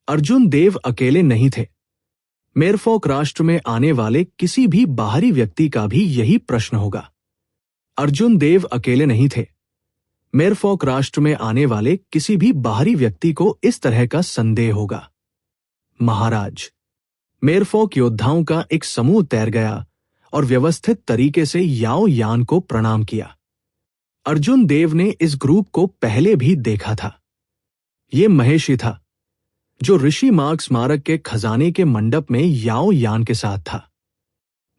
अर्जुन देव अकेले नहीं थे। मेरफॉक राष्ट्र में आने वाले किसी भी बाहरी व्यक्ति का भी यही प्रश्न होगा। अर्जुन देव अकेले नहीं थे। मेरफॉक राष्ट्र में आने वाले किसी भी बाहरी व्यक्ति को इस तरह का संदेह होगा। महाराज, मेरफॉक योद्धाओं का एक समूह तैर गया और व्यवस्थित तरीके से याओ यान को प्रणाम किया। अर्जुन देव ने इस ग्रुप को पहले भी देखा था। ये महेश ही था जो ऋषि मार्ग स्मारक के खजाने के मंडप में याओ यान के साथ था।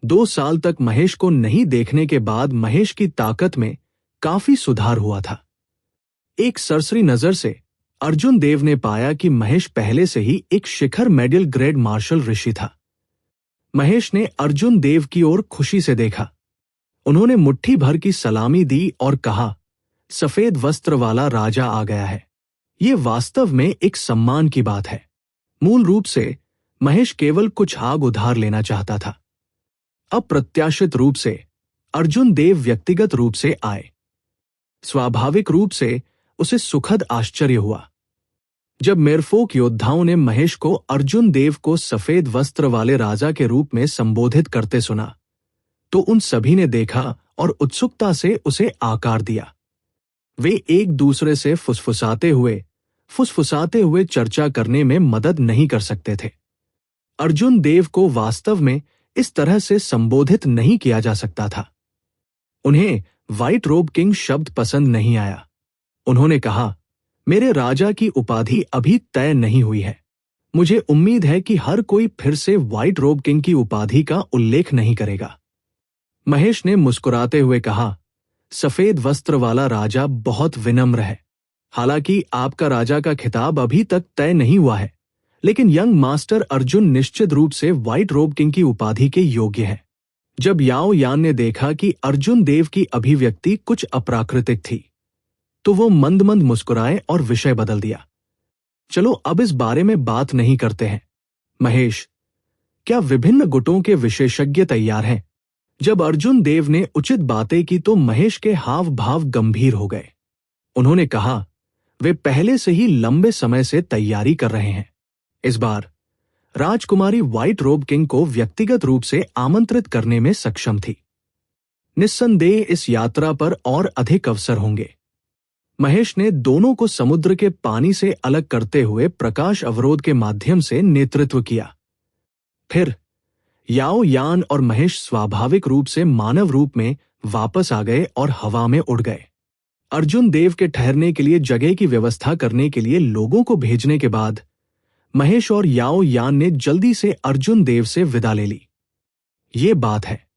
2 साल तक महेश को नहीं देखने के बाद महेश की ताकत में काफी सुधार हुआ था। एक सरसरी नजर से अर्जुन देव ने पाया कि महेश पहले से ही एक शिखर मेडल ग्रेड मार्शल ऋषि था। महेश ने अर्जुन देव की ओर खुशी से देखा। उन्होंने मुट्ठी भर की सलामी दी और कहा, सफेद वस्त्र वाला राजा आ गया है। ये वास्तव में एक सम्मान की बात है। मूल रूप से महेश केवल कुछ आग उधार लेना चाहता था। अप्रत्याशित रूप से अर्जुन देव व्यक्तिगत रूप से आए। स्वाभाविक रूप से उसे सुखद आश्चर्य हुआ। जब मेरफोक योद्धाओं ने महेश को अर्जुन देव को सफेद वस्त्र वाले राजा के रूप में संबोधित करते सुना, तो उन सभी ने देखा और उत्सुकता से उसे आकार दिया। वे एक दूसरे से फुसफुसाते हुए चर्चा करने में मदद नहीं कर सकते थे। अर्जुन देव को वास्तव में इस तरह से संबोधित नहीं किया जा सकता था। उन्हें व्हाइट रोब किंग शब्द पसंद नहीं आया। उन्होंने कहा, मेरे राजा की उपाधि अभी तय नहीं हुई है। मुझे उम्मीद है कि हर कोई फिर से व्हाइट रोब किंग की उपाधि का उल्लेख नहीं करेगा। महेश ने मुस्कुराते हुए कहा, सफेद वस्त्र वाला राजा बहुत विनम्र है। हालांकि आपका राजा का खिताब अभी तक तय नहीं हुआ है, लेकिन यंग मास्टर अर्जुन निश्चित रूप से व्हाइट रोब किंग की उपाधि के योग्य है। जब याओ यान ने देखा कि अर्जुन देव की अभिव्यक्ति कुछ अप्राकृतिक थी, तो वो मंद मंद मुस्कुराए और विषय बदल दिया। चलो अब इस बारे में बात नहीं करते हैं। महेश, क्या विभिन्न गुटों के विशेषज्ञ तैयार हैं? जब अर्जुन देव ने उचित बातें की तो महेश के हाव भाव गंभीर हो गए। उन्होंने कहा, वे पहले से ही लंबे समय से तैयारी कर रहे हैं। इस बार राजकुमारी व्हाइट रोब किंग को व्यक्तिगत रूप से आमंत्रित करने में सक्षम थी। निस्संदेह इस यात्रा पर और अधिक अवसर होंगे। महेश ने दोनों को समुद्र के पानी से अलग करते हुए प्रकाश अवरोध के माध्यम से नेतृत्व किया। फिर याओ यान और महेश स्वाभाविक रूप से मानव रूप में वापस आ गए और हवा में उड़ गए। अर्जुन देव के ठहरने के लिए जगह की व्यवस्था करने के लिए लोगों को भेजने के बाद महेश और याओ यान ने जल्दी से अर्जुन देव से विदा ले ली। ये बात है,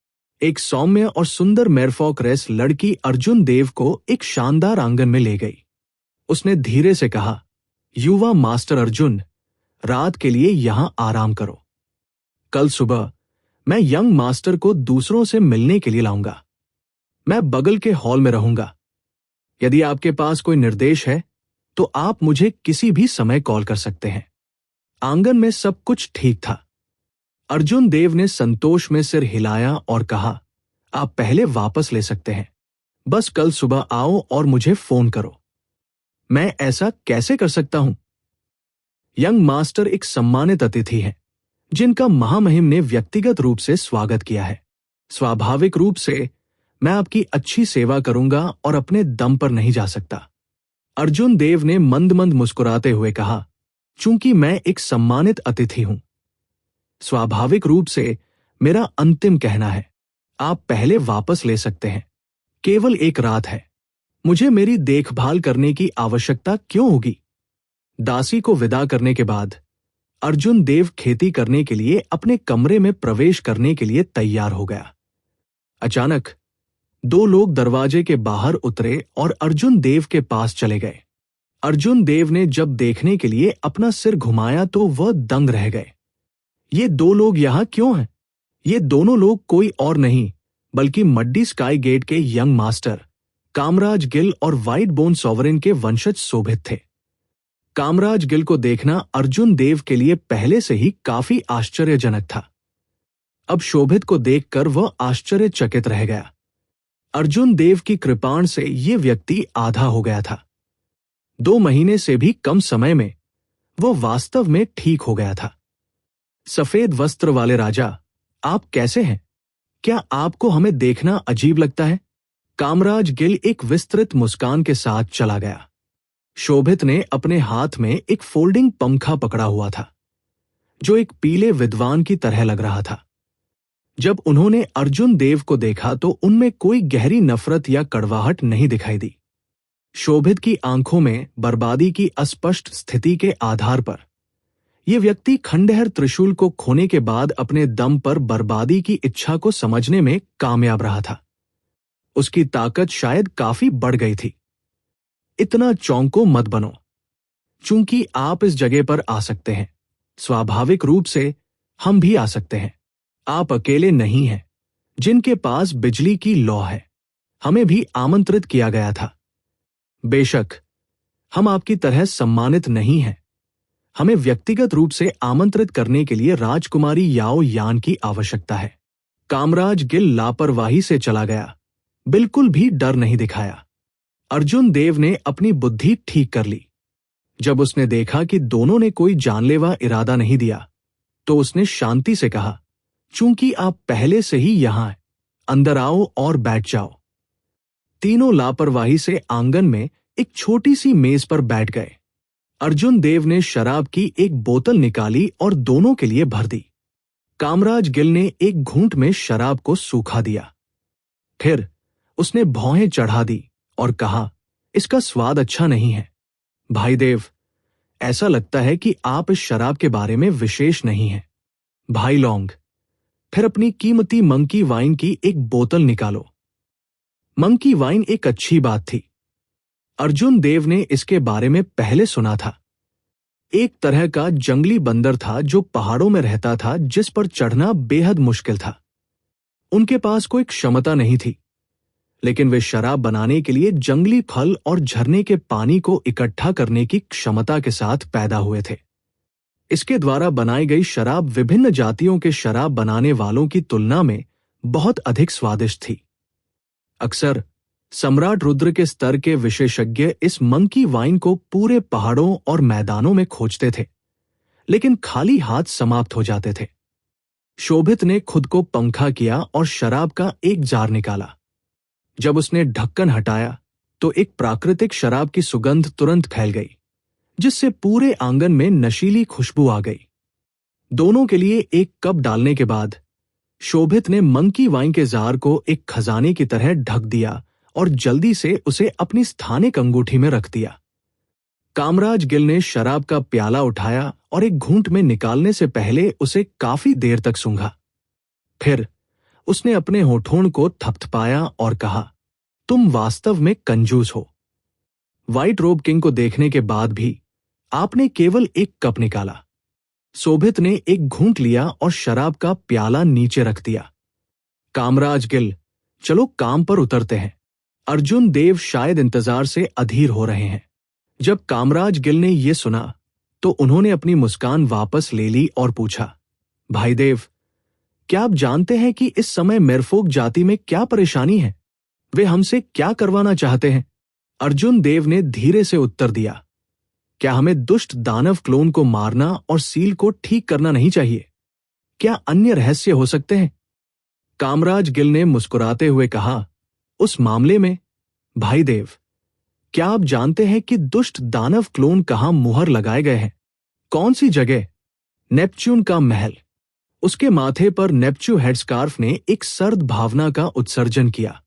एक सौम्य और सुंदर मेरफॉक रेस लड़की अर्जुन देव को एक शानदार आंगन में ले गई। उसने धीरे से कहा, युवा मास्टर अर्जुन, रात के लिए यहां आराम करो। कल सुबह मैं यंग मास्टर को दूसरों से मिलने के लिए लाऊंगा। मैं बगल के हॉल में रहूंगा। यदि आपके पास कोई निर्देश है तो आप मुझे किसी भी समय कॉल कर सकते हैं। आंगन में सब कुछ ठीक था। अर्जुन देव ने संतोष में सिर हिलाया और कहा, आप पहले वापस ले सकते हैं। बस कल सुबह आओ और मुझे फोन करो। मैं ऐसा कैसे कर सकता हूं? यंग मास्टर एक सम्मानित अतिथि हैं, जिनका महामहिम ने व्यक्तिगत रूप से स्वागत किया है। स्वाभाविक रूप से मैं आपकी अच्छी सेवा करूंगा और अपने दम पर नहीं जा सकता। अर्जुन देव ने मंद मंद मुस्कुराते हुए कहा, चूंकि मैं एक सम्मानित अतिथि हूं, स्वाभाविक रूप से मेरा अंतिम कहना है, आप पहले वापस ले सकते हैं। केवल एक रात है। मुझे मेरी देखभाल करने की आवश्यकता क्यों होगी? दासी को विदा करने के बाद अर्जुन देव खेती करने के लिए अपने कमरे में प्रवेश करने के लिए तैयार हो गया। अचानक 2 लोग दरवाजे के बाहर उतरे और अर्जुन देव के पास चले गए। अर्जुन देव ने जब देखने के लिए अपना सिर घुमाया तो वह दंग रह गए। ये 2 लोग यहां क्यों हैं? ये दोनों लोग कोई और नहीं बल्कि मड्डी स्काई गेट के यंग मास्टर कामराज गिल और व्हाइट बोन सॉवरेन के वंशज शोभित थे। कामराज गिल को देखना अर्जुन देव के लिए पहले से ही काफी आश्चर्यजनक था। अब शोभित को देखकर वह आश्चर्यचकित रह गया। अर्जुन देव की कृपाण से ये व्यक्ति आधा हो गया था। 2 महीने से भी कम समय में वो वास्तव में ठीक हो गया था। सफेद वस्त्र वाले राजा, आप कैसे हैं? क्या आपको हमें देखना अजीब लगता है? कामराज गिल एक विस्तृत मुस्कान के साथ चला गया। शोभित ने अपने हाथ में एक फोल्डिंग पंखा पकड़ा हुआ था, जो एक पीले विद्वान की तरह लग रहा था। जब उन्होंने अर्जुन देव को देखा तो उनमें कोई गहरी नफरत या कड़वाहट नहीं दिखाई दी। शोभित की आंखों में बर्बादी की अस्पष्ट स्थिति के आधार पर यह व्यक्ति खंडहर त्रिशूल को खोने के बाद अपने दम पर बर्बादी की इच्छा को समझने में कामयाब रहा था। उसकी ताकत शायद काफी बढ़ गई थी। इतना चौंको मत बनो। चूंकि आप इस जगह पर आ सकते हैं, स्वाभाविक रूप से हम भी आ सकते हैं। आप अकेले नहीं हैं जिनके पास बिजली की लौ है। हमें भी आमंत्रित किया गया था। बेशक हम आपकी तरह सम्मानित नहीं हैं। हमें व्यक्तिगत रूप से आमंत्रित करने के लिए राजकुमारी याओ यान की आवश्यकता है। कामराज गिल लापरवाही से चला गया, बिल्कुल भी डर नहीं दिखाया। अर्जुन देव ने अपनी बुद्धि ठीक कर ली। जब उसने देखा कि दोनों ने कोई जानलेवा इरादा नहीं दिया, तो उसने शांति से कहा, चूंकि आप पहले से ही यहां हैं, अंदर आओ और बैठ जाओ। तीनों लापरवाही से आंगन में एक छोटी सी मेज पर बैठ गए। अर्जुन देव ने शराब की एक बोतल निकाली और दोनों के लिए भर दी। कामराज गिल ने एक घूंट में शराब को सूखा दिया। फिर उसने भौहें चढ़ा दी और कहा, इसका स्वाद अच्छा नहीं है। भाई देव, ऐसा लगता है कि आप इस शराब के बारे में विशेष नहीं हैं। भाई लौंग, फिर अपनी कीमती मंकी वाइन की एक बोतल निकालो। मंकी वाइन एक अच्छी बात थी। अर्जुन देव ने इसके बारे में पहले सुना था। एक तरह का जंगली बंदर था जो पहाड़ों में रहता था, जिस पर चढ़ना बेहद मुश्किल था। उनके पास कोई क्षमता नहीं थी, लेकिन वे शराब बनाने के लिए जंगली फल और झरने के पानी को इकट्ठा करने की क्षमता के साथ पैदा हुए थे। इसके द्वारा बनाई गई शराब विभिन्न जातियों के शराब बनाने वालों की तुलना में बहुत अधिक स्वादिष्ट थी। अक्सर सम्राट रुद्र के स्तर के विशेषज्ञ इस मंकी वाइन को पूरे पहाड़ों और मैदानों में खोजते थे, लेकिन खाली हाथ समाप्त हो जाते थे। शोभित ने खुद को पंखा किया और शराब का एक जार निकाला। जब उसने ढक्कन हटाया तो एक प्राकृतिक शराब की सुगंध तुरंत फैल गई, जिससे पूरे आंगन में नशीली खुशबू आ गई। दोनों के लिए एक कप डालने के बाद शोभित ने मंकी वाइन के जार को एक खजाने की तरह ढक दिया और जल्दी से उसे अपनी स्थानिक अंगूठी में रख दिया। कामराज गिल ने शराब का प्याला उठाया और एक घूंट में निकालने से पहले उसे काफी देर तक सूंघा। फिर उसने अपने होठों को थपथपाया और कहा, तुम वास्तव में कंजूस हो। व्हाइट रोब किंग को देखने के बाद भी आपने केवल एक कप निकाला। शोभित ने एक घूंट लिया और शराब का प्याला नीचे रख दिया। कामराज गिल, चलो काम पर उतरते हैं। अर्जुन देव शायद इंतजार से अधीर हो रहे हैं। जब कामराज गिल ने यह सुना तो उन्होंने अपनी मुस्कान वापस ले ली और पूछा, भाई देव, क्या आप जानते हैं कि इस समय मेरफोक जाति में क्या परेशानी है? वे हमसे क्या करवाना चाहते हैं? अर्जुन देव ने धीरे से उत्तर दिया, क्या हमें दुष्ट दानव क्लोन को मारना और सील को ठीक करना नहीं चाहिए? क्या अन्य रहस्य हो सकते हैं? कामराज गिल ने मुस्कुराते हुए कहा, उस मामले में भाई देव, क्या आप जानते हैं कि दुष्ट दानव क्लोन कहां मुहर लगाए गए हैं? कौन सी जगह? नेपच्यून का महल। उसके माथे पर नेपच्यू हेडस्कार्फ ने एक सर्द भावना का उत्सर्जन किया,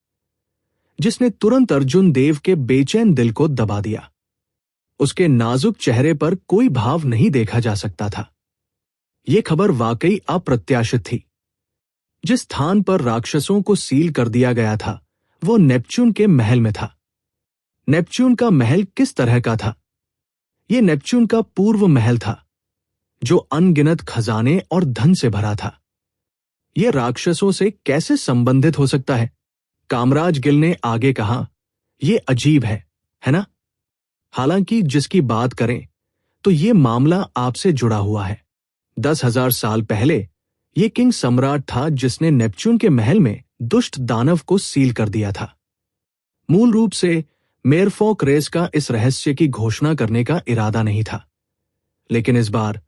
जिसने तुरंत अर्जुन देव के बेचैन दिल को दबा दिया। उसके नाजुक चेहरे पर कोई भाव नहीं देखा जा सकता था। यह खबर वाकई अप्रत्याशित थी। जिस स्थान पर राक्षसों को सील कर दिया गया था वो नेपच्यून के महल में था। नेपच्यून का महल किस तरह का था? यह नेपच्यून का पूर्व महल था, जो अनगिनत खजाने और धन से भरा था। यह राक्षसों से कैसे संबंधित हो सकता है? कामराज गिल ने आगे कहा, यह अजीब है ना? हालांकि जिसकी बात करें तो यह मामला आपसे जुड़ा हुआ है। 10,000 साल पहले यह किंग सम्राट था जिसने नेपच्यून के महल में दुष्ट दानव को सील कर दिया था। मूल रूप से मेरफोक रेस का इस रहस्य की घोषणा करने का इरादा नहीं था, लेकिन इस बार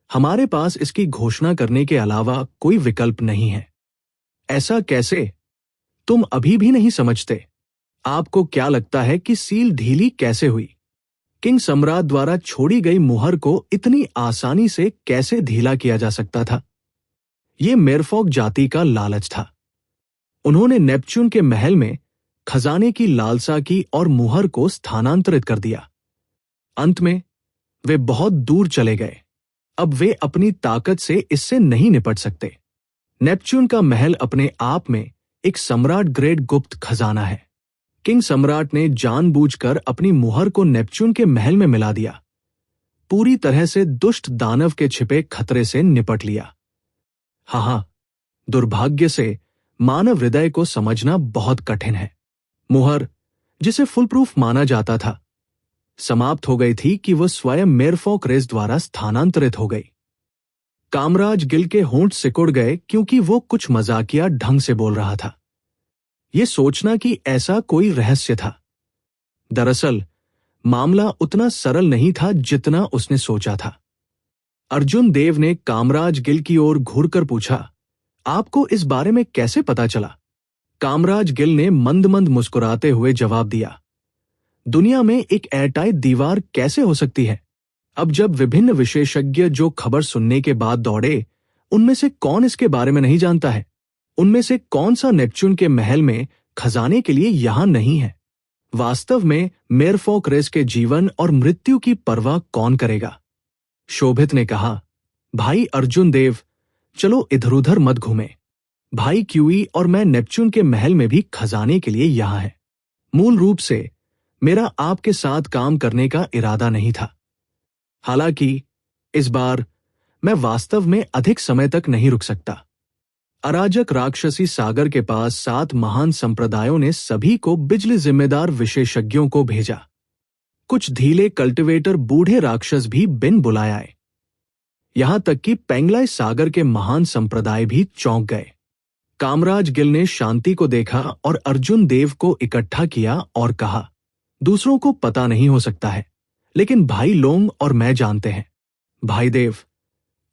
हमारे पास इसकी घोषणा करने के अलावा कोई विकल्प नहीं है। ऐसा कैसे? तुम अभी भी नहीं समझते? आपको क्या लगता है कि सील ढीली कैसे हुई? किंग सम्राट द्वारा छोड़ी गई मुहर को इतनी आसानी से कैसे ढीला किया जा सकता था? यह मेरफॉक जाति का लालच था। उन्होंने नेपच्यून के महल में खजाने की लालसा की और मुहर को स्थानांतरित कर दिया। अंत में वे बहुत दूर चले गए। अब वे अपनी ताकत से इससे नहीं निपट सकते। नेपच्यून का महल अपने आप में एक सम्राट ग्रेड गुप्त खजाना है। किंग सम्राट ने जानबूझकर अपनी मुहर को नेपच्यून के महल में मिला दिया, पूरी तरह से दुष्ट दानव के छिपे खतरे से निपट लिया। हाँ, दुर्भाग्य से मानव हृदय को समझना बहुत कठिन है। मुहर, जिसे फुल प्रूफ माना जाता था, समाप्त हो गई थी कि वह स्वयं मेरफॉक रेस द्वारा स्थानांतरित हो गई। कामराज गिल के होंठ सिकुड़ गए क्योंकि वो कुछ मजाकिया ढंग से बोल रहा था। यह सोचना कि ऐसा कोई रहस्य था। दरअसल मामला उतना सरल नहीं था जितना उसने सोचा था। अर्जुन देव ने कामराज गिल की ओर घूरकर पूछा, आपको इस बारे में कैसे पता चला? कामराज गिल ने मंद मंद मुस्कुराते हुए जवाब दिया, दुनिया में एक एयरटाइट दीवार कैसे हो सकती है? अब जब विभिन्न विशेषज्ञ जो खबर सुनने के बाद दौड़े, उनमें से कौन इसके बारे में नहीं जानता है? उनमें से कौन सा नेपच्यून के महल में खजाने के लिए यहां नहीं है? वास्तव में मेरफॉक रेस के जीवन और मृत्यु की परवाह कौन करेगा? शोभित ने कहा, भाई अर्जुन देव, चलो इधर उधर मत घूमे। भाई क्यूई और मैं नेपच्यून के महल में भी खजाने के लिए यहां हैं। मूल रूप से मेरा आपके साथ काम करने का इरादा नहीं था। हालांकि इस बार मैं वास्तव में अधिक समय तक नहीं रुक सकता। अराजक राक्षसी सागर के पास 7 महान संप्रदायों ने सभी को बिजली जिम्मेदार विशेषज्ञों को भेजा। कुछ ढीले कल्टिवेटर बूढ़े राक्षस भी बिन बुलाए आए। यहां तक कि पेंगलाई सागर के महान संप्रदाय भी चौंक गए। कामराज गिल ने शांति को देखा और अर्जुन देव को इकट्ठा किया और कहा, दूसरों को पता नहीं हो सकता है, लेकिन भाई लोंग और मैं जानते हैं। भाई देव,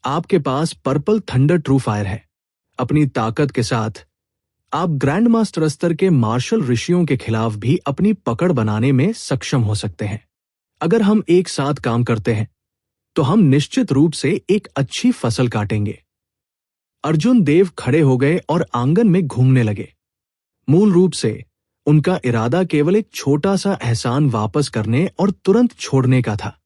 आपके पास पर्पल थंडर ट्रू फायर है। अपनी ताकत के साथ आप ग्रैंड मास्टर स्तर के मार्शल ऋषियों के खिलाफ भी अपनी पकड़ बनाने में सक्षम हो सकते हैं। अगर हम एक साथ काम करते हैं तो हम निश्चित रूप से एक अच्छी फसल काटेंगे। अर्जुन देव खड़े हो गए और आंगन में घूमने लगे। मूल रूप से उनका इरादा केवल एक छोटा सा एहसान वापस करने और तुरंत छोड़ने का था।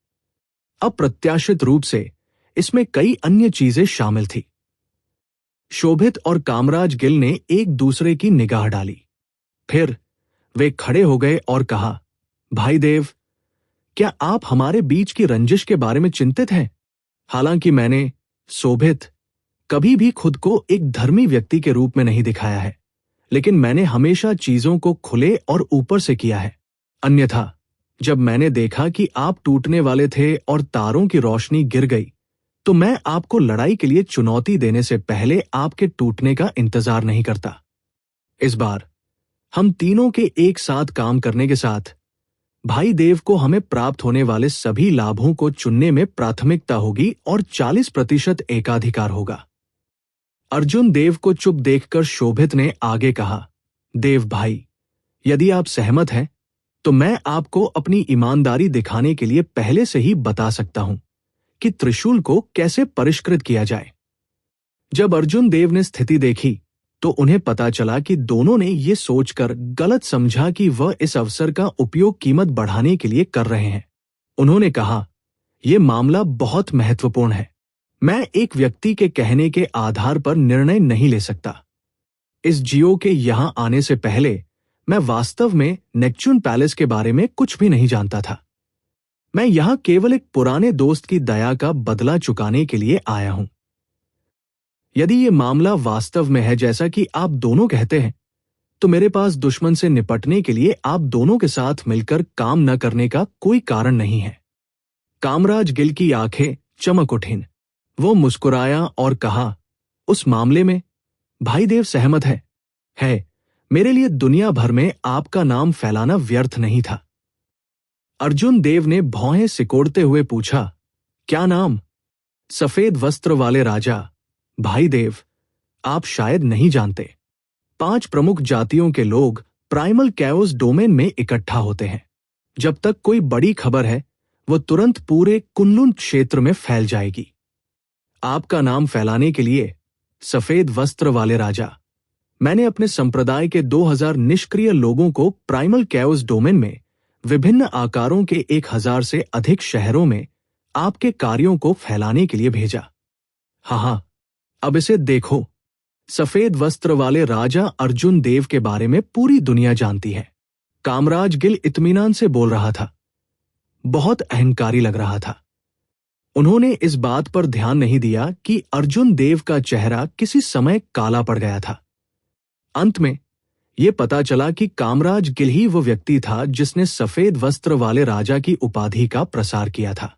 अप्रत्याशित रूप से इसमें कई अन्य चीजें शामिल थी। शोभित और कामराज गिल ने एक दूसरे की निगाह डाली। फिर वे खड़े हो गए और कहा, भाई देव, क्या आप हमारे बीच की रंजिश के बारे में चिंतित हैं? हालांकि मैंने, शोभित, कभी भी खुद को एक धर्मी व्यक्ति के रूप में नहीं दिखाया है, लेकिन मैंने हमेशा चीजों को खुले और ऊपर से किया है। अन्यथा जब मैंने देखा कि आप टूटने वाले थे और तारों की रोशनी गिर गई, तो मैं आपको लड़ाई के लिए चुनौती देने से पहले आपके टूटने का इंतजार नहीं करता। इस बार हम तीनों के एक साथ काम करने के साथ भाई देव को हमें प्राप्त होने वाले सभी लाभों को चुनने में प्राथमिकता होगी और 40% एकाधिकार होगा। अर्जुन देव को चुप देखकर शोभित ने आगे कहा, देव भाई, यदि आप सहमत हैं तो मैं आपको अपनी ईमानदारी दिखाने के लिए पहले से ही बता सकता हूं कि त्रिशूल को कैसे परिष्कृत किया जाए। जब अर्जुन देव ने स्थिति देखी तो उन्हें पता चला कि दोनों ने ये सोचकर गलत समझा कि वह इस अवसर का उपयोग कीमत बढ़ाने के लिए कर रहे हैं। उन्होंने कहा, यह मामला बहुत महत्वपूर्ण है। मैं एक व्यक्ति के कहने के आधार पर निर्णय नहीं ले सकता। इस जियो के यहां आने से पहले मैं वास्तव में नेपच्यून पैलेस के बारे में कुछ भी नहीं जानता था। मैं यहां केवल एक पुराने दोस्त की दया का बदला चुकाने के लिए आया हूं। यदि ये मामला वास्तव में है जैसा कि आप दोनों कहते हैं, तो मेरे पास दुश्मन से निपटने के लिए आप दोनों के साथ मिलकर काम न करने का कोई कारण नहीं है। कामराज गिल की आंखें चमक उठीं। वो मुस्कुराया और कहा, उस मामले में भाई देव सहमत है। मेरे लिए दुनिया भर में आपका नाम फैलाना व्यर्थ नहीं था। अर्जुन देव ने भौहें सिकोड़ते हुए पूछा, क्या नाम? सफेद वस्त्र वाले राजा, भाई देव, आप शायद नहीं जानते, 5 प्रमुख जातियों के लोग प्राइमल कैओस डोमेन में इकट्ठा होते हैं। जब तक कोई बड़ी खबर है, वो तुरंत पूरे कुनलुन क्षेत्र में फैल जाएगी। आपका नाम फैलाने के लिए, सफेद वस्त्र वाले राजा, मैंने अपने संप्रदाय के 2000 निष्क्रिय लोगों को प्राइमल कैओस डोमेन में विभिन्न आकारों के 1000 से अधिक शहरों में आपके कार्यों को फैलाने के लिए भेजा। हाँ, अब इसे देखो। सफेद वस्त्र वाले राजा अर्जुन देव के बारे में पूरी दुनिया जानती है। कामराज गिल इत्मीनान से बोल रहा था। बहुत अहंकारी लग रहा था। उन्होंने इस बात पर ध्यान नहीं दिया कि अर्जुन देव का चेहरा किसी समय काला पड़ गया था। अंत में यह पता चला कि कामराज गिल ही वो व्यक्ति था जिसने सफेद वस्त्र वाले राजा की उपाधि का प्रसार किया था।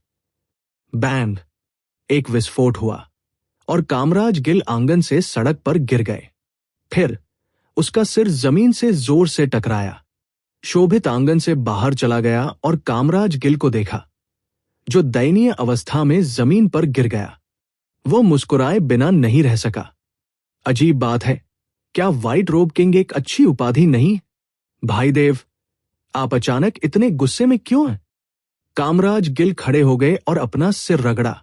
बैंग! एक विस्फोट हुआ और कामराज गिल आंगन से सड़क पर गिर गए। फिर उसका सिर जमीन से जोर से टकराया। शोभित आंगन से बाहर चला गया और कामराज गिल को देखा, जो दयनीय अवस्था में जमीन पर गिर गया। वो मुस्कुराए बिना नहीं रह सका। अजीब बात है, क्या व्हाइट रोब किंग एक अच्छी उपाधि नहीं? भाई देव, आप अचानक इतने गुस्से में क्यों हैं? कामराज गिल खड़े हो गए और अपना सिर रगड़ा।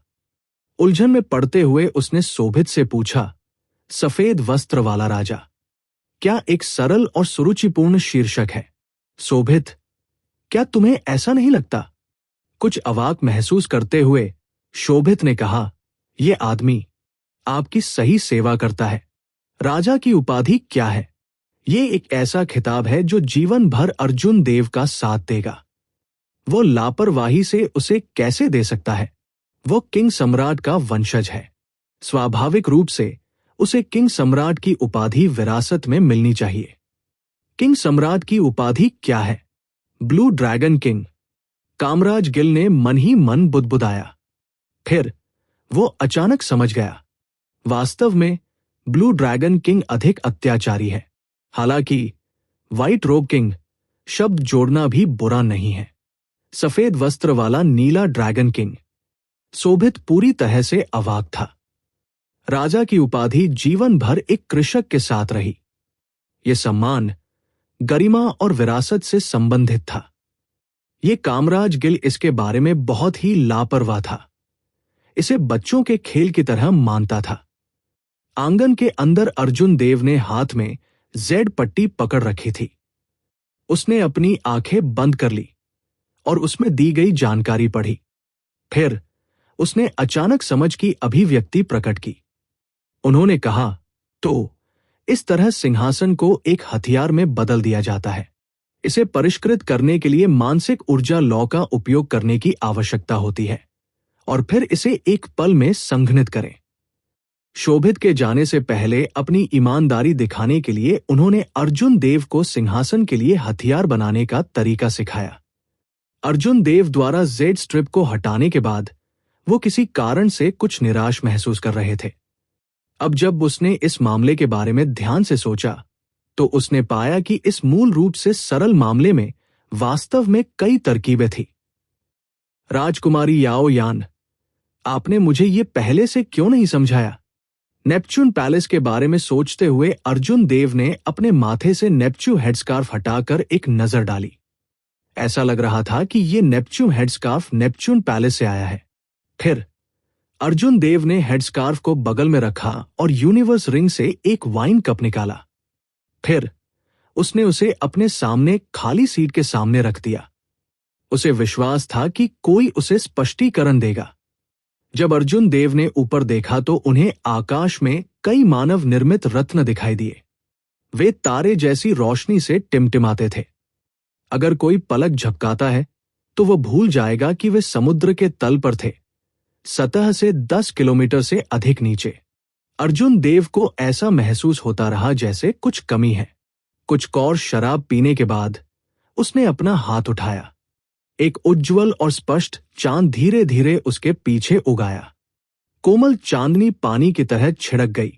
उलझन में पड़ते हुए उसने शोभित से पूछा, सफेद वस्त्र वाला राजा, क्या एक सरल और सुरुचिपूर्ण शीर्षक है? शोभित, क्या तुम्हें ऐसा नहीं लगता? कुछ अवाक महसूस करते हुए शोभित ने कहा, यह आदमी आपकी सही सेवा करता है। राजा की उपाधि क्या है? ये एक ऐसा खिताब है जो जीवन भर अर्जुन देव का साथ देगा। वो लापरवाही से उसे कैसे दे सकता है? वो किंग सम्राट का वंशज है। स्वाभाविक रूप से उसे किंग सम्राट की उपाधि विरासत में मिलनी चाहिए। किंग सम्राट की उपाधि क्या है? Blue dragon king. Kamraj Gill ने मन ही मन बुदबुदाया। फिर वो अचानक समझ गया, वास्तव में ब्लू ड्रैगन किंग अधिक अत्याचारी है। हालांकि व्हाइट रोब किंग शब्द जोड़ना भी बुरा नहीं है। सफेद वस्त्र वाला नीला ड्रैगन किंग। शोभित पूरी तरह से अवाक था। राजा की उपाधि जीवन भर एक कृषक के साथ रही। यह सम्मान गरिमा और विरासत से संबंधित था। ये कामराज गिल इसके बारे में बहुत ही लापरवाह था। इसे बच्चों के खेल की तरह मानता था। आंगन के अंदर अर्जुन देव ने हाथ में जेड पट्टी पकड़ रखी थी। उसने अपनी आंखें बंद कर ली और उसमें दी गई जानकारी पढ़ी। फिर उसने अचानक समझ की अभिव्यक्ति प्रकट की। उन्होंने कहा, तो इस तरह सिंहासन को एक हथियार में बदल दिया जाता है। इसे परिष्कृत करने के लिए मानसिक ऊर्जा लॉ का उपयोग करने की आवश्यकता होती है और फिर इसे एक पल में संघनित करें। शोभित के जाने से पहले अपनी ईमानदारी दिखाने के लिए उन्होंने अर्जुन देव को सिंहासन के लिए हथियार बनाने का तरीका सिखाया। अर्जुन देव द्वारा जेड स्ट्रिप को हटाने के बाद वो किसी कारण से कुछ निराश महसूस कर रहे थे। अब जब उसने इस मामले के बारे में ध्यान से सोचा, तो उसने पाया कि इस मूल रूप से सरल मामले में वास्तव में कई तरकीबें थी। राजकुमारी याओ यान, आपने मुझे ये पहले से क्यों नहीं समझाया? नेपच्यून पैलेस के बारे में सोचते हुए अर्जुन देव ने अपने माथे से नेपच्यू हेडस्कार्फ हटाकर एक नजर डाली। ऐसा लग रहा था कि ये नेपच्यू हेडस्कार्फ नेपच्यून पैलेस से आया है। फिर अर्जुन देव ने हेडस्कार्फ को बगल में रखा और यूनिवर्स रिंग से एक वाइन कप निकाला। फिर उसने उसे अपने सामने खाली सीट के सामने रख दिया। उसे विश्वास था कि कोई उसे स्पष्टीकरण देगा। जब अर्जुन देव ने ऊपर देखा तो उन्हें आकाश में कई मानव निर्मित रत्न दिखाई दिए। वे तारे जैसी रोशनी से टिमटिमाते थे। अगर कोई पलक झपकाता है तो वह भूल जाएगा कि वे समुद्र के तल पर थे, सतह से 10 किलोमीटर से अधिक नीचे। अर्जुन देव को ऐसा महसूस होता रहा जैसे कुछ कमी है। कुछ कौर शराब पीने के बाद उसने अपना हाथ उठाया। एक उज्ज्वल और स्पष्ट चांद धीरे धीरे उसके पीछे उगाया। कोमल चांदनी पानी की तरह छिड़क गई,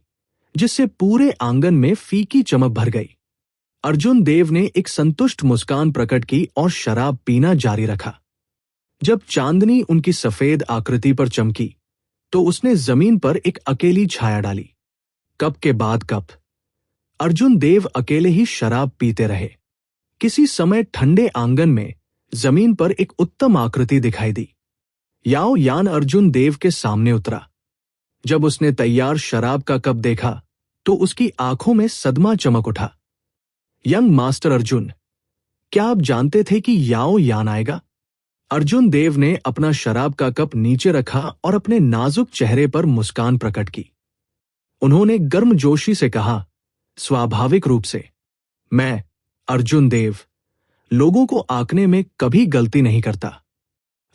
जिससे पूरे आंगन में फीकी चमक भर गई। अर्जुन देव ने एक संतुष्ट मुस्कान प्रकट की और शराब पीना जारी रखा। जब चांदनी उनकी सफेद आकृति पर चमकी तो उसने जमीन पर एक अकेली छाया डाली। कप के बाद कप अर्जुन देव अकेले ही शराब पीते रहे। किसी समय ठंडे आंगन में जमीन पर एक उत्तम आकृति दिखाई दी। याओ यान अर्जुन देव के सामने उतरा। जब उसने तैयार शराब का कप देखा तो उसकी आंखों में सदमा चमक उठा। यंग मास्टर अर्जुन, क्या आप जानते थे कि याओ यान आएगा? अर्जुन देव ने अपना शराब का कप नीचे रखा और अपने नाजुक चेहरे पर मुस्कान प्रकट की। उन्होंने गर्मजोशी से कहा, स्वाभाविक रूप से, मैं अर्जुन देव लोगों को आंकने में कभी गलती नहीं करता।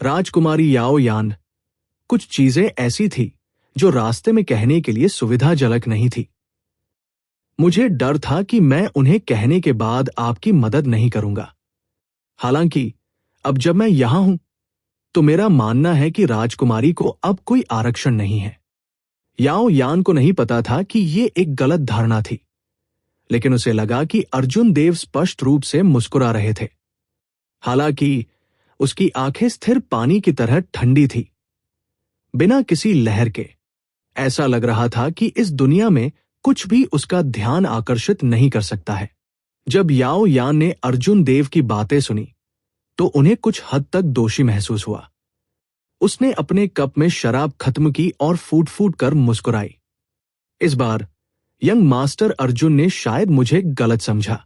राजकुमारी याओ यान, कुछ चीजें ऐसी थी जो रास्ते में कहने के लिए सुविधाजनक नहीं थी। मुझे डर था कि मैं उन्हें कहने के बाद आपकी मदद नहीं करूंगा। हालांकि अब जब मैं यहां हूं तो मेरा मानना है कि राजकुमारी को अब कोई आरक्षण नहीं है। याओ यान को नहीं पता था कि ये एक गलत धारणा थी, लेकिन उसे लगा कि अर्जुन देव स्पष्ट रूप से मुस्कुरा रहे थे। हालांकि उसकी आंखें स्थिर पानी की तरह ठंडी थी, बिना किसी लहर के। ऐसा लग रहा था कि इस दुनिया में कुछ भी उसका ध्यान आकर्षित नहीं कर सकता है। जब याओ यान ने अर्जुन देव की बातें सुनी तो उन्हें कुछ हद तक दोषी महसूस हुआ। उसने अपने कप में शराब खत्म की और फूट फूट कर मुस्कुराई। इस बार यंग मास्टर अर्जुन ने शायद मुझे गलत समझा।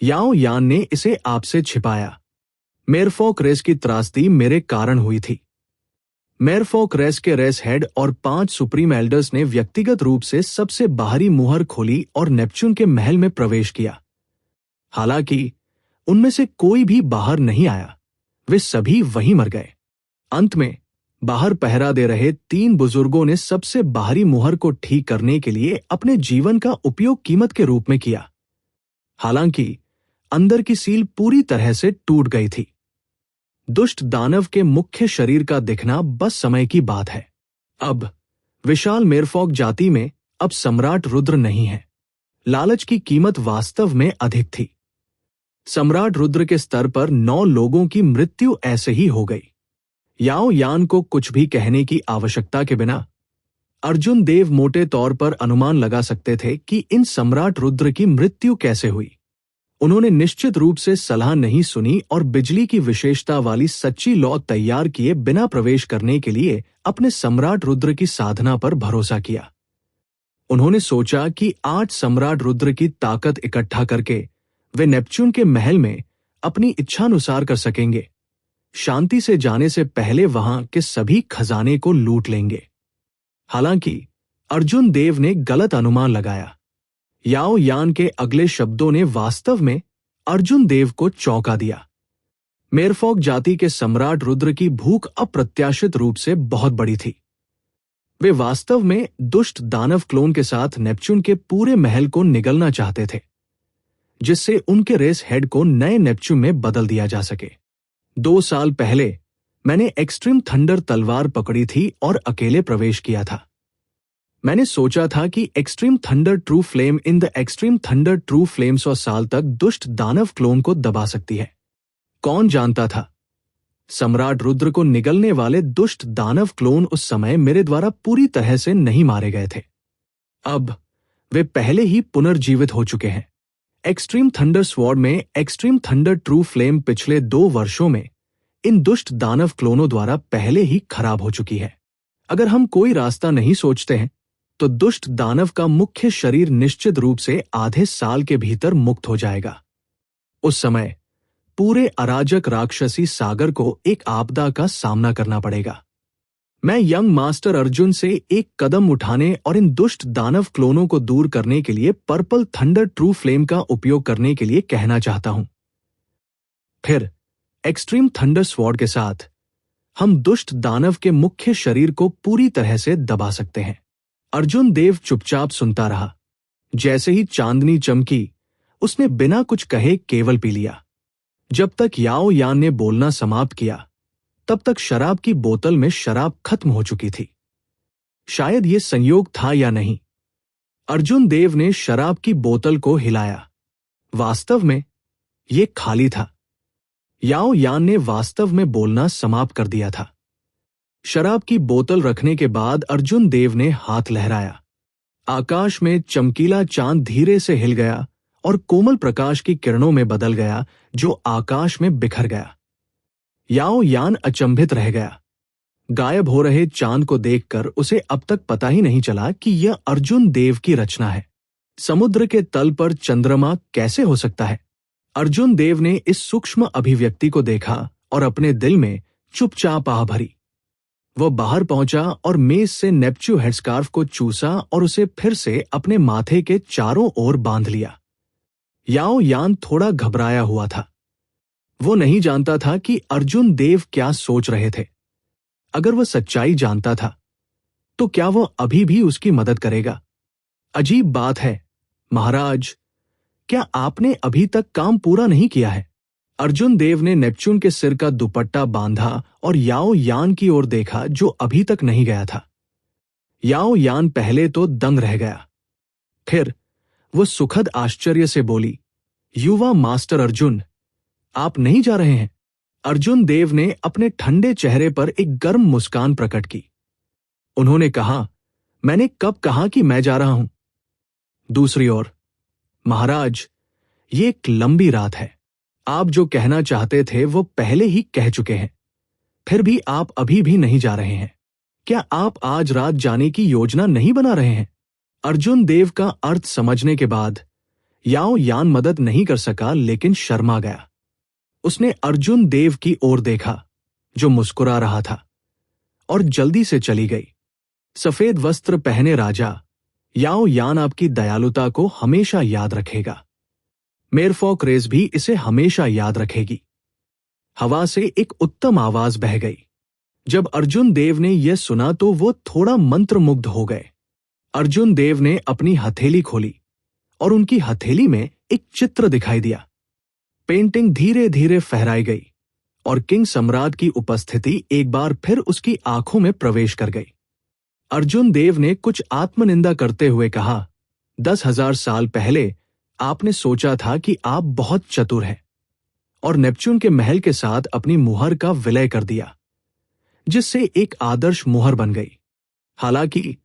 याओ यान ने इसे आपसे छिपाया। मेरफॉक रेस की त्रासदी मेरे कारण हुई थी। मेरफॉक रेस के रेस हेड और 5 सुप्रीम एल्डर्स ने व्यक्तिगत रूप से सबसे बाहरी मुहर खोली और नेपच्यून के महल में प्रवेश किया। हालांकि उनमें से कोई भी बाहर नहीं आया, वे सभी वहीं मर गए। अंत में बाहर पहरा दे रहे 3 बुजुर्गों ने सबसे बाहरी मुहर को ठीक करने के लिए अपने जीवन का उपयोग कीमत के रूप में किया। हालांकि अंदर की सील पूरी तरह से टूट गई थी। दुष्ट दानव के मुख्य शरीर का दिखना बस समय की बात है। अब विशाल मेरफॉक जाति में अब सम्राट रुद्र नहीं है। लालच की कीमत वास्तव में अधिक थी। सम्राट रुद्र के स्तर पर 9 लोगों की मृत्यु ऐसे ही हो गई। याओ यान को कुछ भी कहने की आवश्यकता के बिना अर्जुन देव मोटे तौर पर अनुमान लगा सकते थे कि इन सम्राट रुद्र की मृत्यु कैसे हुई। उन्होंने निश्चित रूप से सलाह नहीं सुनी और बिजली की विशेषता वाली सच्ची लौ तैयार किए बिना प्रवेश करने के लिए अपने सम्राट रुद्र की साधना पर भरोसा किया। उन्होंने सोचा कि 8 सम्राट रुद्र की ताकत इकट्ठा करके वे नेपच्यून के महल में अपनी इच्छानुसार कर सकेंगे। शांति से जाने से पहले वहां के सभी खजाने को लूट लेंगे। हालांकि अर्जुन देव ने गलत अनुमान लगाया। याओ यान के अगले शब्दों ने वास्तव में अर्जुन देव को चौंका दिया। मेरफॉक जाति के सम्राट रुद्र की भूख अप्रत्याशित रूप से बहुत बड़ी थी। वे वास्तव में दुष्ट दानव क्लोन के साथ नेपच्यून के पूरे महल को निगलना चाहते थे, जिससे उनके रेस हेड को नए नेपच्यून में बदल दिया जा सके। 2 साल पहले मैंने एक्सट्रीम थंडर तलवार पकड़ी थी और अकेले प्रवेश किया था। मैंने सोचा था कि extreme thunder true flame in the extreme thunder true flame 100 साल तक दुष्ट दानव क्लोन को दबा सकती है। कौन जानता था, सम्राट रुद्र को निगलने वाले दुष्ट दानव क्लोन उस समय मेरे द्वारा पूरी तरह से नहीं मारे गए थे। अब वे पहले ही पुनर्जीवित हो चुके हैं। एक्सट्रीम थंडर स्वॉर्ड में एक्सट्रीम थंडर ट्रू फ्लेम पिछले 2 वर्षों में इन दुष्ट दानव क्लोनों द्वारा पहले ही खराब हो चुकी है। अगर हम कोई रास्ता नहीं सोचते हैं तो दुष्ट दानव का मुख्य शरीर निश्चित रूप से आधे साल के भीतर मुक्त हो जाएगा। उस समय पूरे अराजक राक्षसी सागर को एक आपदा का सामना करना पड़ेगा। मैं यंग मास्टर अर्जुन से एक कदम उठाने और इन दुष्ट दानव क्लोनों को दूर करने के लिए पर्पल थंडर ट्रू फ्लेम का उपयोग करने के लिए कहना चाहता हूं। फिर एक्सट्रीम थंडर स्वॉर्ड के साथ हम दुष्ट दानव के मुख्य शरीर को पूरी तरह से दबा सकते हैं। अर्जुन देव चुपचाप सुनता रहा। जैसे ही चांदनी चमकी, उसने बिना कुछ कहे केवल पी लिया। जब तक याओ यान ने बोलना समाप्त किया, तब तक शराब की बोतल में शराब खत्म हो चुकी थी। शायद यह संयोग था या नहीं, अर्जुन देव ने शराब की बोतल को हिलाया। वास्तव में यह खाली था। याओ यान ने वास्तव में बोलना समाप्त कर दिया था। शराब की बोतल रखने के बाद अर्जुन देव ने हाथ लहराया। आकाश में चमकीला चांद धीरे से हिल गया और कोमल प्रकाश की किरणों में बदल गया, जो आकाश में बिखर गया। याओ यान अचंभित रह गया। गायब हो रहे चांद को देखकर उसे अब तक पता ही नहीं चला कि यह अर्जुन देव की रचना है। समुद्र के तल पर चंद्रमा कैसे हो सकता है? अर्जुन देव ने इस सूक्ष्म अभिव्यक्ति को देखा और अपने दिल में चुपचाप आह भरी। वह बाहर पहुंचा और मेज से नेपच्यू हेडस्कार्फ को चूसा और उसे फिर से अपने माथे के चारों ओर बांध लिया। याओ यान थोड़ा घबराया हुआ था। वो नहीं जानता था कि अर्जुन देव क्या सोच रहे थे। अगर वह सच्चाई जानता था तो क्या वह अभी भी उसकी मदद करेगा? अजीब बात है महाराज, क्या आपने अभी तक काम पूरा नहीं किया है? अर्जुन देव ने नेपच्यून के सिर का दुपट्टा बांधा और याओ यान की ओर देखा, जो अभी तक नहीं गया था। याओ यान पहले तो दंग रह गया, फिर वो सुखद आश्चर्य से बोली, युवा मास्टर अर्जुन, आप नहीं जा रहे हैं? अर्जुन देव ने अपने ठंडे चेहरे पर एक गर्म मुस्कान प्रकट की। उन्होंने कहा, मैंने कब कहा कि मैं जा रहा हूं? दूसरी ओर, महाराज, ये एक लंबी रात है। आप जो कहना चाहते थे वो पहले ही कह चुके हैं, फिर भी आप अभी भी नहीं जा रहे हैं। क्या आप आज रात जाने की योजना नहीं बना रहे हैं? अर्जुन देव का अर्थ समझने के बाद याओ यान मदद नहीं कर सका, लेकिन शर्मा गया। उसने अर्जुन देव की ओर देखा, जो मुस्कुरा रहा था, और जल्दी से चली गई। सफेद वस्त्र पहने राजा, याओ यान आपकी दयालुता को हमेशा याद रखेगा। मेरफॉक रेस भी इसे हमेशा याद रखेगी। हवा से एक उत्तम आवाज बह गई। जब अर्जुन देव ने यह सुना तो वो थोड़ा मंत्रमुग्ध हो गए। अर्जुन देव ने अपनी हथेली खोली और उनकी हथेली में एक चित्र दिखाई दिया। पेंटिंग धीरे धीरे फहराई गई और किंग सम्राट की उपस्थिति एक बार फिर उसकी आंखों में प्रवेश कर गई। अर्जुन देव ने कुछ आत्मनिंदा करते हुए कहा, 10,000 साल पहले आपने सोचा था कि आप बहुत चतुर हैं और नेपच्यून के महल के साथ अपनी मुहर का विलय कर दिया, जिससे एक आदर्श मुहर बन गई। हालांकि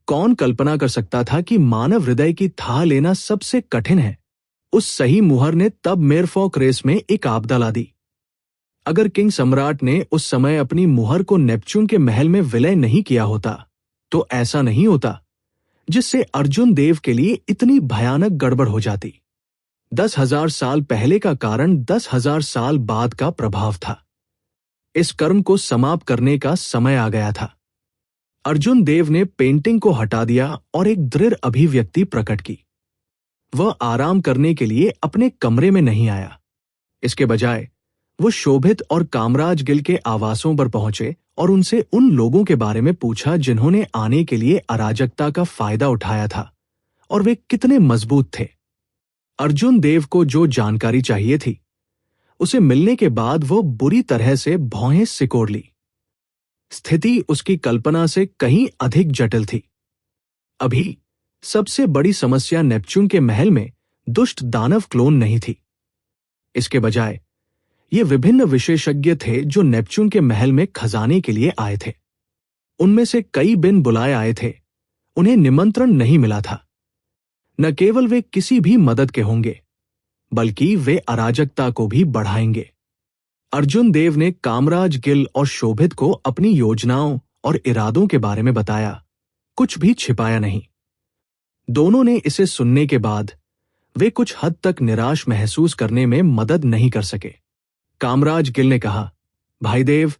कौन कल्पना कर सकता था कि मानव हृदय की थाह लेना सबसे कठिन है। उस सही मुहर ने तब मेरफॉक रेस में एक आपदा ला दी। अगर किंग सम्राट ने उस समय अपनी मुहर को नेपच्यून के महल में विलय नहीं किया होता तो ऐसा नहीं होता, जिससे अर्जुन देव के लिए इतनी भयानक गड़बड़ हो जाती। 10,000 साल पहले का कारण 10,000 साल बाद का प्रभाव था। इस कर्म को समाप्त करने का समय आ गया था। अर्जुन देव ने पेंटिंग को हटा दिया और एक दृढ़ अभिव्यक्ति प्रकट की। वह आराम करने के लिए अपने कमरे में नहीं आया। इसके बजाय वो शोभित और कामराज गिल के आवासों पर पहुंचे और उनसे उन लोगों के बारे में पूछा जिन्होंने आने के लिए अराजकता का फायदा उठाया था और वे कितने मजबूत थे। अर्जुन देव को जो जानकारी चाहिए थी उसे मिलने के बाद वो बुरी तरह से भौहें सिकोड़ ली। स्थिति उसकी कल्पना से कहीं अधिक जटिल थी। अभी सबसे बड़ी समस्या नेपच्यून के महल में दुष्ट दानव क्लोन नहीं थी। इसके बजाय ये विभिन्न विशेषज्ञ थे जो नेपच्यून के महल में खजाने के लिए आए थे। उनमें से कई बिन बुलाए आए थे। उन्हें निमंत्रण नहीं मिला था। न केवल वे किसी भी मदद के होंगे, बल्कि वे अराजकता को भी बढ़ाएंगे। अर्जुन देव ने कामराज गिल और शोभित को अपनी योजनाओं और इरादों के बारे में बताया, कुछ भी छिपाया नहीं। दोनों ने इसे सुनने के बाद वे कुछ हद तक निराश महसूस करने में मदद नहीं कर सके। कामराज गिल ने कहा, भाई देव,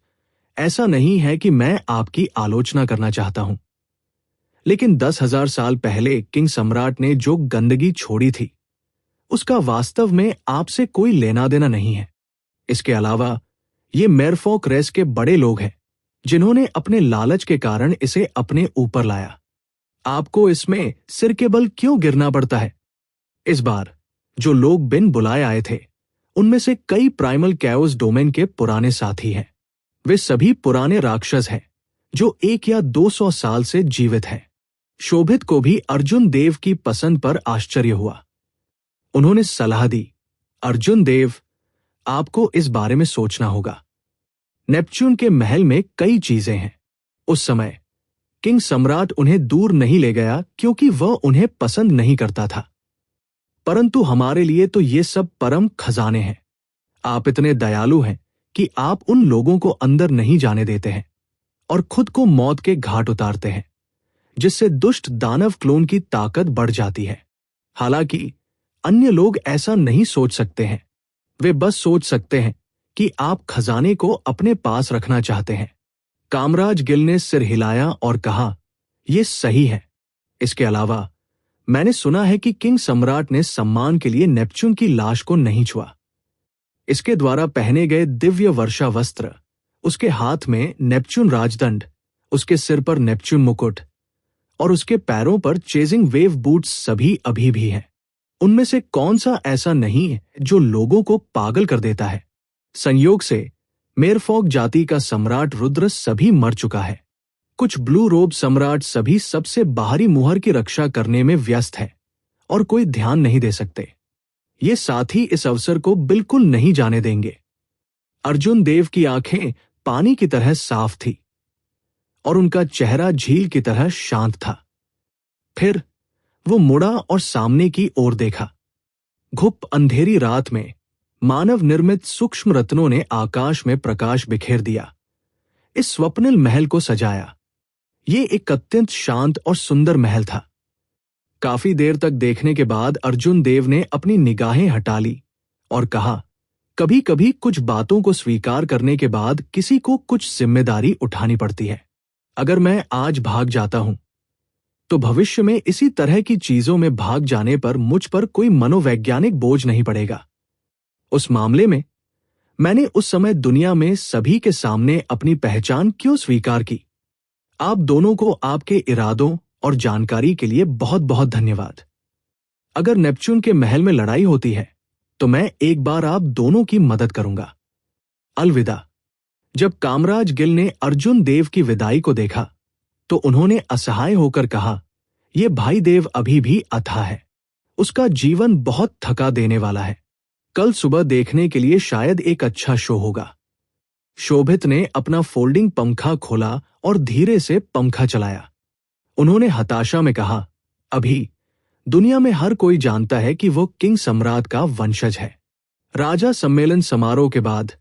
ऐसा नहीं है कि मैं आपकी आलोचना करना चाहता हूं, लेकिन 10,000 साल पहले किंग सम्राट ने जो गंदगी छोड़ी थी उसका वास्तव में आपसे कोई लेना देना नहीं है। इसके अलावा ये मेरफॉक रेस के बड़े लोग हैं जिन्होंने अपने लालच के कारण इसे अपने ऊपर लाया। आपको इसमें सिर के बल क्यों गिरना पड़ता है? इस बार जो लोग बिन बुलाए आए थे उनमें से कई प्राइमल कैओस डोमेन के पुराने साथी हैं। वे सभी पुराने राक्षस हैं जो 1 या 200 साल से जीवित हैं। शोभित को भी अर्जुन देव की पसंद पर आश्चर्य हुआ। उन्होंने सलाह दी, अर्जुन देव, आपको इस बारे में सोचना होगा। नेपच्यून के महल में कई चीजें हैं। उस समय किंग सम्राट उन्हें दूर नहीं ले गया क्योंकि वह उन्हें पसंद नहीं करता था, परंतु हमारे लिए तो ये सब परम खजाने हैं। आप इतने दयालु हैं कि आप उन लोगों को अंदर नहीं जाने देते हैं और खुद को मौत के घाट उतारते हैं, जिससे दुष्ट दानव क्लोन की ताकत बढ़ जाती है। हालांकि अन्य लोग ऐसा नहीं सोच सकते हैं। वे बस सोच सकते हैं कि आप खजाने को अपने पास रखना चाहते हैं। कामराज गिल ने सिर हिलाया और कहा, यह सही है। इसके अलावा मैंने सुना है कि किंग सम्राट ने सम्मान के लिए नेपच्यून की लाश को नहीं छुआ। इसके द्वारा पहने गए दिव्य वर्षा वस्त्र, उसके हाथ में नेपच्यून राजदंड, उसके सिर पर नेपच्यून मुकुट और उसके पैरों पर चेजिंग वेव बूट्स सभी अभी भी हैं। उनमें से कौन सा ऐसा नहीं है जो लोगों को पागल कर देता है। संयोग से मेरफॉग जाति का सम्राट रुद्र सभी मर चुका है। कुछ ब्लू रोब सम्राट सभी सबसे बाहरी मुहर की रक्षा करने में व्यस्त है और कोई ध्यान नहीं दे सकते। ये साथी इस अवसर को बिल्कुल नहीं जाने देंगे। अर्जुन देव की आंखें पानी की तरह साफ थी और उनका चेहरा झील की तरह शांत था। फिर वो मुड़ा और सामने की ओर देखा। घुप अंधेरी रात में मानव निर्मित सूक्ष्म रत्नों ने आकाश में प्रकाश बिखेर दिया, इस स्वप्निल महल को सजाया। ये एक अत्यंत शांत और सुंदर महल था। काफी देर तक देखने के बाद अर्जुन देव ने अपनी निगाहें हटा ली और कहा, कभी कभी कुछ बातों को स्वीकार करने के बाद किसी को कुछ जिम्मेदारी उठानी पड़ती है। अगर मैं आज भाग जाता हूं तो भविष्य में इसी तरह की चीजों में भाग जाने पर मुझ पर कोई मनोवैज्ञानिक बोझ नहीं पड़ेगा। उस मामले में मैंने उस समय दुनिया में सभी के सामने अपनी पहचान क्यों स्वीकार की। आप दोनों को आपके इरादों और जानकारी के लिए बहुत बहुत धन्यवाद। अगर नेपच्यून के महल में लड़ाई होती है तो मैं एक बार आप दोनों की मदद करूंगा। अलविदा। जब कामराज गिल ने अर्जुन देव की विदाई को देखा तो उन्होंने असहाय होकर कहा, यह भाई देव अभी भी अथाह है। उसका जीवन बहुत थका देने वाला है। कल सुबह देखने के लिए शायद एक अच्छा शो होगा। शोभित ने अपना फोल्डिंग पंखा खोला और धीरे से पंखा चलाया। उन्होंने हताशा में कहा, अभी दुनिया में हर कोई जानता है कि वो किंग सम्राट का वंशज है। राजा सम्मेलन समारोह के बाद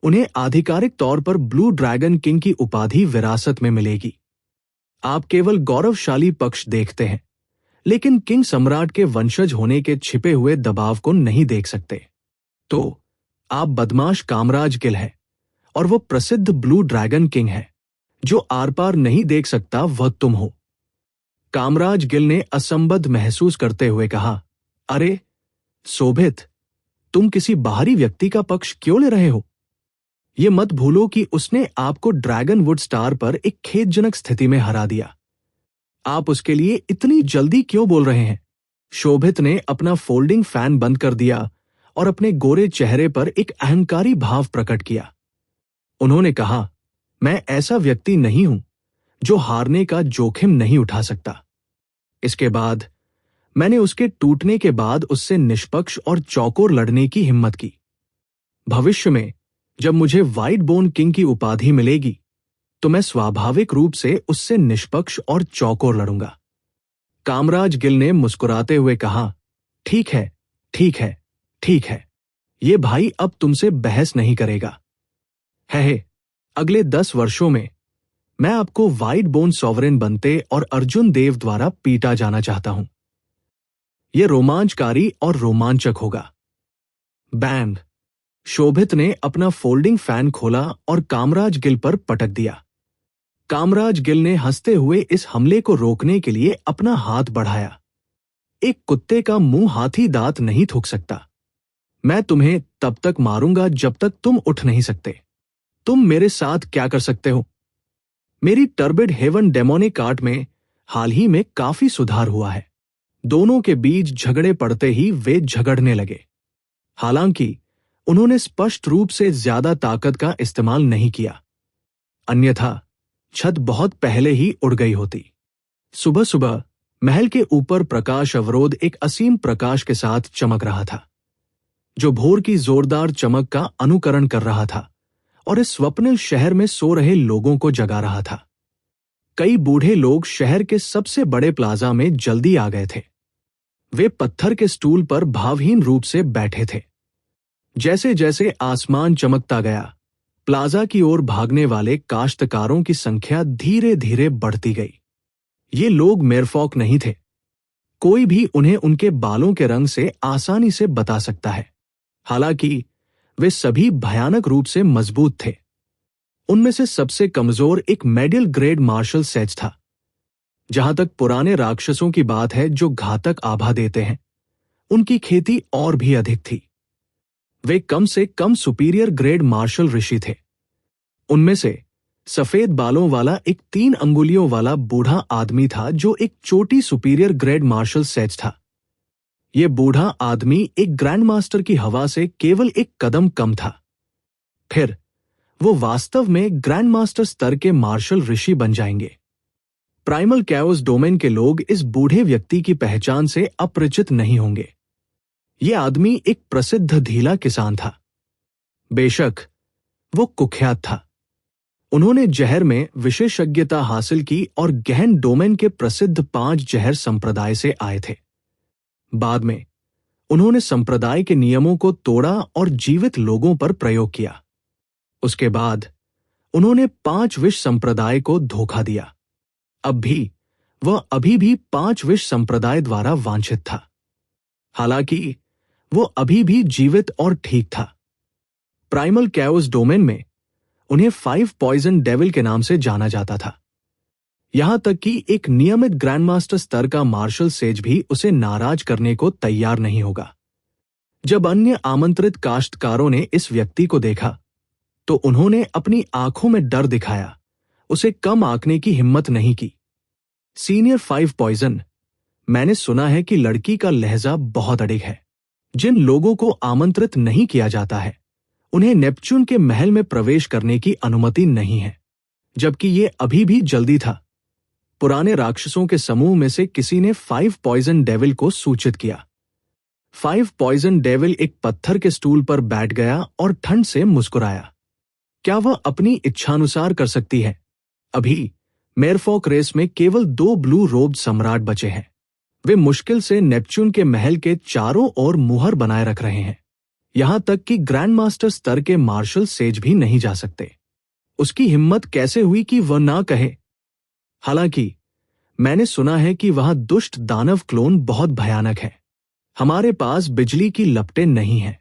उन्हें आधिकारिक तौर पर ब्लू ड्रैगन किंग की उपाधि विरासत में मिलेगी। आप केवल गौरवशाली पक्ष देखते हैं, लेकिन किंग सम्राट के वंशज होने के छिपे हुए दबाव को नहीं देख सकते। तो आप बदमाश कामराज गिल है और वो प्रसिद्ध ब्लू ड्रैगन किंग है। जो आर पार नहीं देख सकता वह तुम हो। कामराज गिल ने असंबद्ध महसूस करते हुए कहा, अरे शोभित, तुम किसी बाहरी व्यक्ति का पक्ष क्यों ले रहे हो? ये मत भूलो कि उसने आपको ड्रैगन वुड स्टार पर एक खेदजनक स्थिति में हरा दिया। आप उसके लिए इतनी जल्दी क्यों बोल रहे हैं? शोभित ने अपना फोल्डिंग फैन बंद कर दिया और अपने गोरे चेहरे पर एक अहंकारी भाव प्रकट किया। उन्होंने कहा, मैं ऐसा व्यक्ति नहीं हूं जो हारने का जोखिम नहीं उठा सकता। इसके बाद मैंने उसके टूटने के बाद उससे निष्पक्ष और चौकोर लड़ने की हिम्मत की। भविष्य में जब मुझे व्हाइट बोन किंग की उपाधि मिलेगी तो मैं स्वाभाविक रूप से उससे निष्पक्ष और चौकोर लड़ूंगा। कामराज गिल ने मुस्कुराते हुए कहा, ठीक है, ठीक है, ठीक है। ये भाई अब तुमसे बहस नहीं करेगा। है, अगले 10 वर्षों में मैं आपको व्हाइट बोन सॉवरेन बनते और अर्जुन देव द्वारा पीटा जाना चाहता हूं। यह रोमांचकारी और रोमांचक होगा। बैंग। शोभित ने अपना फोल्डिंग फैन खोला और कामराज गिल पर पटक दिया। कामराज गिल ने हंसते हुए इस हमले को रोकने के लिए अपना हाथ बढ़ाया। एक कुत्ते का मुंह हाथी दांत नहीं थूक सकता। मैं तुम्हें तब तक मारूंगा जब तक तुम उठ नहीं सकते। तुम मेरे साथ क्या कर सकते हो? मेरी टर्बिड हेवन डेमोनिक आर्ट में हाल ही में काफी सुधार हुआ है। दोनों के बीच झगड़े पड़ते ही वे झगड़ने लगे। हालांकि उन्होंने स्पष्ट रूप से ज्यादा ताकत का इस्तेमाल नहीं किया, अन्यथा छत बहुत पहले ही उड़ गई होती। सुबह सुबह महल के ऊपर प्रकाश अवरोध एक असीम प्रकाश के साथ चमक रहा था। जो भोर की जोरदार चमक का अनुकरण कर रहा था और इस स्वप्निल शहर में सो रहे लोगों को जगा रहा था। कई बूढ़े लोग शहर के सबसे बड़े प्लाजा में जल्दी आ गए थे। वे पत्थर के स्टूल पर भावहीन रूप से बैठे थे। जैसे जैसे आसमान चमकता गया, प्लाजा की ओर भागने वाले काश्तकारों की संख्या धीरे धीरे बढ़ती गई। ये लोग मेरफॉक नहीं थे। कोई भी उन्हें उनके बालों के रंग से आसानी से बता सकता है। हालांकि वे सभी भयानक रूप से मजबूत थे। उनमें से सबसे कमजोर एक मिडिल ग्रेड मार्शल सेज था। जहां तक पुराने राक्षसों की बात है जो घातक आभा देते हैं, उनकी खेती और भी अधिक थी। वे कम से कम सुपीरियर ग्रेड मार्शल ऋषि थे। उनमें से सफेद बालों वाला एक 3 अंगुलियों वाला बूढ़ा आदमी था जो एक चोटी सुपीरियर ग्रेड मार्शल सेज था। यह बूढ़ा आदमी एक ग्रैंड मास्टर की हवा से केवल एक कदम कम था। फिर वो वास्तव में ग्रैंड मास्टर स्तर के मार्शल ऋषि बन जाएंगे। प्राइमल कैओस डोमेन के लोग इस बूढ़े व्यक्ति की पहचान से अपरिचित नहीं होंगे। यह आदमी एक प्रसिद्ध ढीला किसान था। बेशक वो कुख्यात था। उन्होंने जहर में विशेषज्ञता हासिल की और गहन डोमेन के प्रसिद्ध 5 जहर संप्रदाय से आए थे। बाद में उन्होंने संप्रदाय के नियमों को तोड़ा और जीवित लोगों पर प्रयोग किया। उसके बाद उन्होंने 5 विष संप्रदाय को धोखा दिया। वह अभी भी 5 विष संप्रदाय द्वारा वांछित था। हालांकि वो अभी भी जीवित और ठीक था। प्राइमल कैओस डोमेन में उन्हें 5 पॉइजन डेविल के नाम से जाना जाता था। यहां तक कि एक नियमित ग्रैंडमास्टर स्तर का मार्शल सेज भी उसे नाराज करने को तैयार नहीं होगा। जब अन्य आमंत्रित काश्तकारों ने इस व्यक्ति को देखा तो उन्होंने अपनी आंखों में डर दिखाया, उसे कम आंकने की हिम्मत नहीं की। सीनियर 5 पॉइजन, मैंने सुना है कि लड़की का लहजा बहुत अड़िग है। जिन लोगों को आमंत्रित नहीं किया जाता है उन्हें नेपच्यून के महल में प्रवेश करने की अनुमति नहीं है। जबकि ये अभी भी जल्दी था। पुराने राक्षसों के समूह में से किसी ने 5 पॉइजन डेविल को सूचित किया। 5 पॉइजन डेविल एक पत्थर के स्टूल पर बैठ गया और ठंड से मुस्कुराया। क्या वह अपनी इच्छानुसार कर सकती है? अभी मेरफॉक रेस में केवल 2 ब्लू रोब्ड सम्राट बचे हैं। वे मुश्किल से नेपच्यून के महल के चारों ओर मुहर बनाए रख रहे हैं। यहां तक कि ग्रैंड मास्टर स्तर के मार्शल सेज भी नहीं जा सकते। उसकी हिम्मत कैसे हुई कि वह ना कहे? हालांकि मैंने सुना है कि वहां दुष्ट दानव क्लोन बहुत भयानक है। हमारे पास बिजली की लपटें नहीं हैं।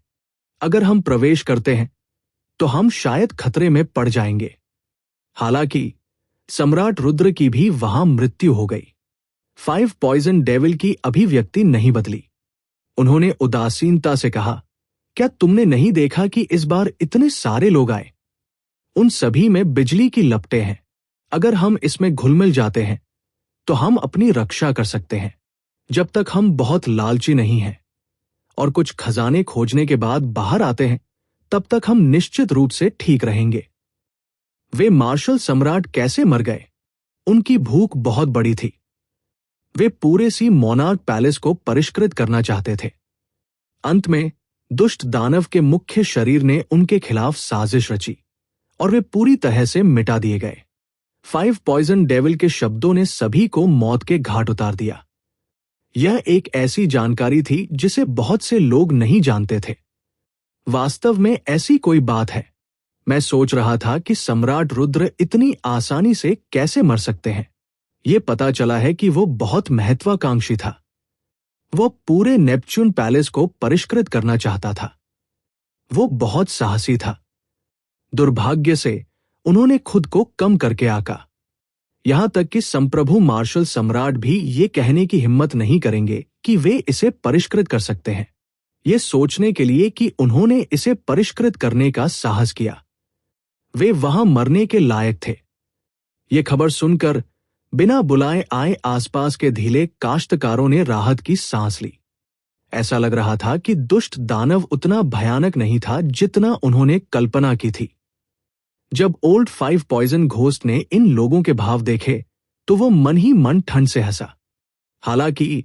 अगर हम प्रवेश करते हैं तो हम शायद खतरे में पड़ जाएंगे। हालांकि सम्राट रुद्र की भी वहां मृत्यु हो गई। 5 पॉइजन डेविल की अभिव्यक्ति नहीं बदली। उन्होंने उदासीनता से कहा, क्या तुमने नहीं देखा कि इस बार इतने सारे लोग आए? उन सभी में बिजली की लपटें हैं। अगर हम इसमें घुल मिल जाते हैं तो हम अपनी रक्षा कर सकते हैं। जब तक हम बहुत लालची नहीं हैं और कुछ खजाने खोजने के बाद बाहर आते हैं, तब तक हम निश्चित रूप से ठीक रहेंगे। वे मार्शल सम्राट कैसे मर गए? उनकी भूख बहुत बड़ी थी। वे पूरे सी मोनार्क पैलेस को परिष्कृत करना चाहते थे। अंत में दुष्ट दानव के मुख्य शरीर ने उनके खिलाफ साजिश रची और वे पूरी तरह से मिटा दिए गए। 5 पॉइजन डेविल के शब्दों ने सभी को मौत के घाट उतार दिया। यह एक ऐसी जानकारी थी जिसे बहुत से लोग नहीं जानते थे। वास्तव में ऐसी कोई बात है। मैं सोच रहा था कि सम्राट रुद्र इतनी आसानी से कैसे मर सकते हैं। यह पता चला है कि वो बहुत महत्वाकांक्षी था। वो पूरे नेपच्यून पैलेस को परिष्कृत करना चाहता था। वो बहुत साहसी था। दुर्भाग्य से उन्होंने खुद को कम करके आका। यहां तक कि संप्रभु मार्शल सम्राट भी ये कहने की हिम्मत नहीं करेंगे कि वे इसे परिष्कृत कर सकते हैं, ये सोचने के लिए कि उन्होंने इसे परिष्कृत करने का साहस किया। वे वहां मरने के लायक थे। ये खबर सुनकर बिना बुलाए आए आसपास के ढीले काश्तकारों ने राहत की सांस ली। ऐसा लग रहा था कि दुष्ट दानव उतना भयानक नहीं था जितना उन्होंने कल्पना की थी। जब ओल्ड 5 पॉइजन घोस्ट ने इन लोगों के भाव देखे तो वो मन ही मन ठंड से हंसा। हालांकि